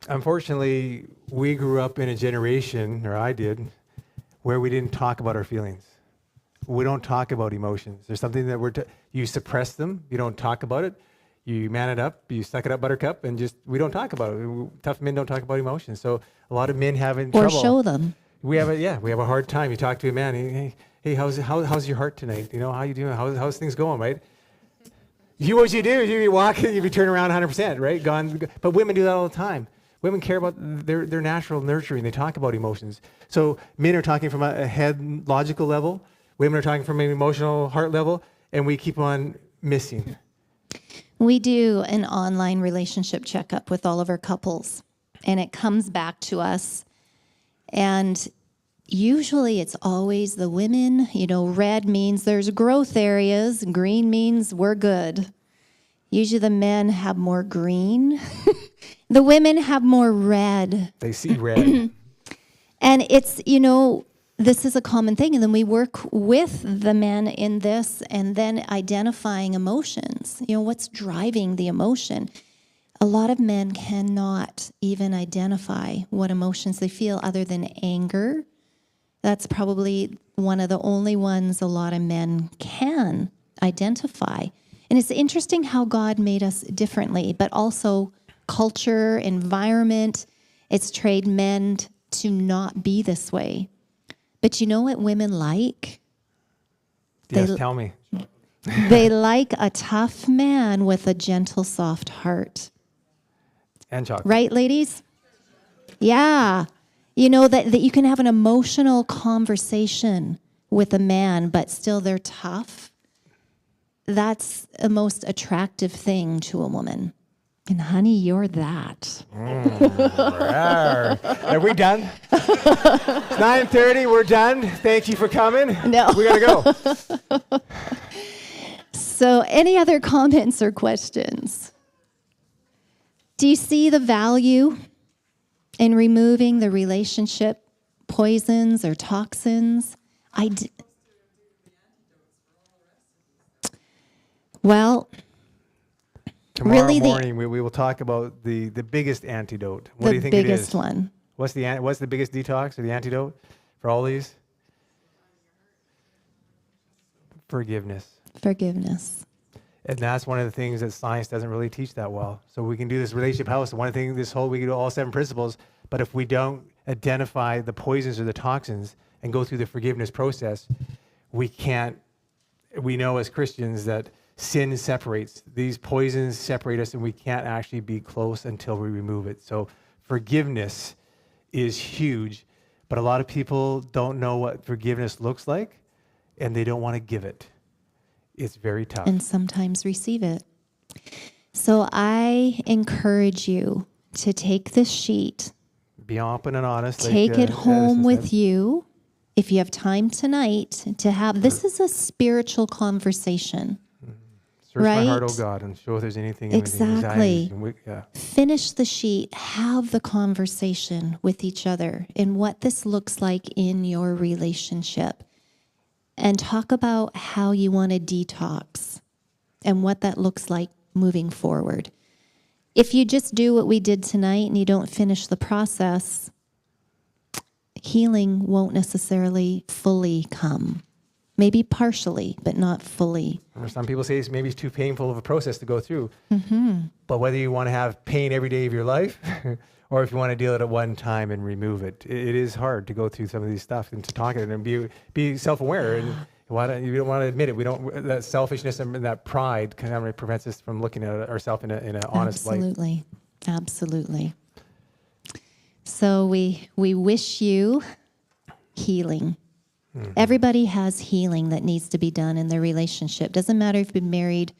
Unfortunately, we grew up in a generation, or I did, where we didn't talk about our feelings. We don't talk about emotions. There's something that you suppress them. You don't talk about it. You man it up. You suck it up, buttercup, and we don't talk about it. Tough men don't talk about emotions. So a lot of men have Or trouble. show them. We have a hard time. You talk to a man, hey, how's your heart tonight? You know, how you doing? How's things going, right? What you do is you walk, you turn around 100%, right? Gone. But women do that all the time. Women care about their natural nurturing. They talk about emotions. So men are talking from a head logical level. Women are talking from an emotional heart level, and we keep on missing. We do an online relationship checkup with all of our couples, and it comes back to us. And usually it's always the women. You know, red means there's growth areas, green means we're good. Usually the men have more green. The women have more red. They see red. And it's, you know, this is a common thing. And then we work with the men in this and then identifying emotions. You know, what's driving the emotion? A lot of men cannot even identify what emotions they feel other than anger. That's probably one of the only ones a lot of men can identify. And it's interesting how God made us differently, but also culture, environment, it's trained men to not be this way. But you know what women like? Yes, tell me. They like a tough man with a gentle, soft heart. And chocolate. Right, ladies? Yeah. You know, that you can have an emotional conversation with a man, but still they're tough. That's the most attractive thing to a woman. And honey, you're that. Are we done? It's 9:30. We're done. Thank you for coming. No. We gotta go. So any other comments or questions? Do you see the value in removing the relationship poisons or toxins? Well, Tomorrow really morning, we will talk about the biggest antidote. What do you think the it biggest is? one. What's the biggest detox or the antidote for all these? Forgiveness. Forgiveness. And that's one of the things that science doesn't really teach that well. So we can do this relationship house. One thing, we can do all 7 principles, but if we don't identify the poisons or the toxins and go through the forgiveness process, we know as Christians that sin separates. These poisons separate us and we can't actually be close until we remove it. So forgiveness is huge, but a lot of people don't know what forgiveness looks like and they don't want to give it. It's very tough. And sometimes receive it. So I encourage you to take this sheet, Be open and honest. take it home with you. If you have time tonight to have, this is a spiritual conversation. Search my heart, right? oh God, and show if there's anything in Exactly. me. Finish the sheet, have the conversation with each other and what this looks like in your relationship. And talk about how you want to detox and what that looks like moving forward. If you just do what we did tonight and you don't finish the process, healing won't necessarily fully come. maybe partially, but not fully. Or some people say maybe it's too painful of a process to go through. But whether you want to have pain every day of your life, or if you want to deal it at one time and remove it, it is hard to go through some of these stuff and to talk it and be self-aware. And you don't want to admit it. We don't. That selfishness and that pride kind of prevents us from looking at ourselves in an honest light. Absolutely, absolutely. So we wish you healing. Everybody has healing that needs to be done in their relationship. Doesn't matter if you've been married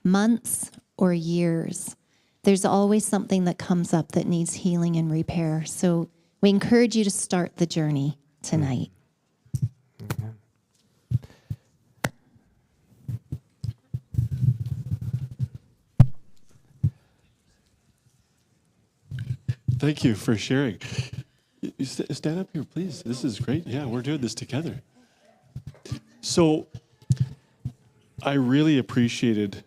months or years. There's always something that comes up that needs healing and repair. So we encourage you to start the journey tonight. Thank you for sharing. You stand up here, please. This is great. Yeah, we're doing this together. So I really appreciated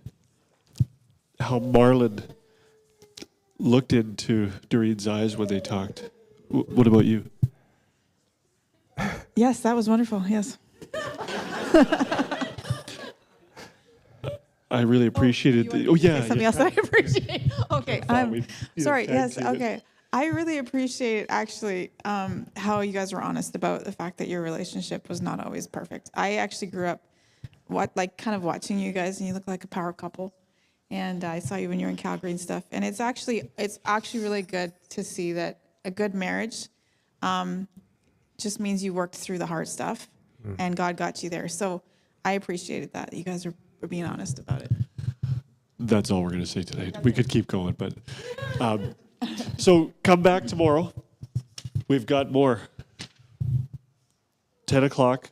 how Marlon looked into Doreen's eyes when they talked. What about you? Yes, that was wonderful. Yes. I really appreciated Something else that I appreciate. Okay. Sorry. tag Yes. team it. Okay. I really appreciate actually how you guys were honest about the fact that your relationship was not always perfect. I actually grew up kind of watching you guys, and you look like a power couple. And I saw you when you were in Calgary and stuff. And it's actually really good to see that a good marriage just means you worked through the hard stuff, and God got you there. So I appreciated that. You guys were being honest about it. That's all we're going to say tonight. We could keep going, but so come back tomorrow. We've got more. 10 o'clock,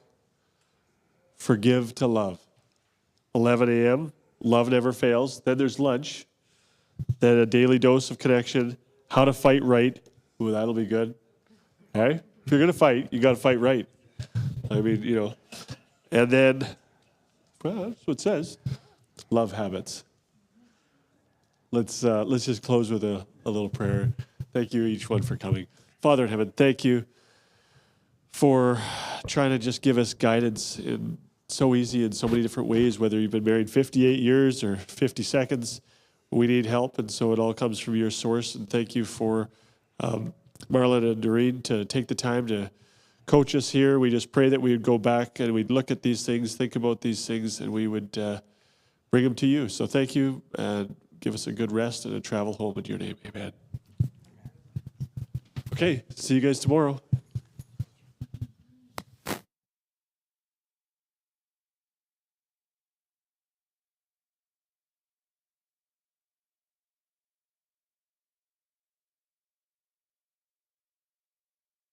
forgive to love. 11 a.m., love never fails. Then there's lunch. Then a daily dose of connection, how to fight right. Ooh, that'll be good. Hey, if you're going to fight, you got to fight right. I mean, And then, well, that's what it says. Love habits. Let's just close with a little prayer. Thank you, each one, for coming. Father in heaven, thank you for trying to just give us guidance in so easy in so many different ways, whether you've been married 58 years or 50 seconds. We need help, and so it all comes from your source. And thank you for Marlon and Doreen to take the time to coach us here. We just pray that we would go back and we'd look at these things, think about these things, and we would bring them to you. So thank you, and give us a good rest and a travel home in your name. Amen. Okay, see you guys tomorrow.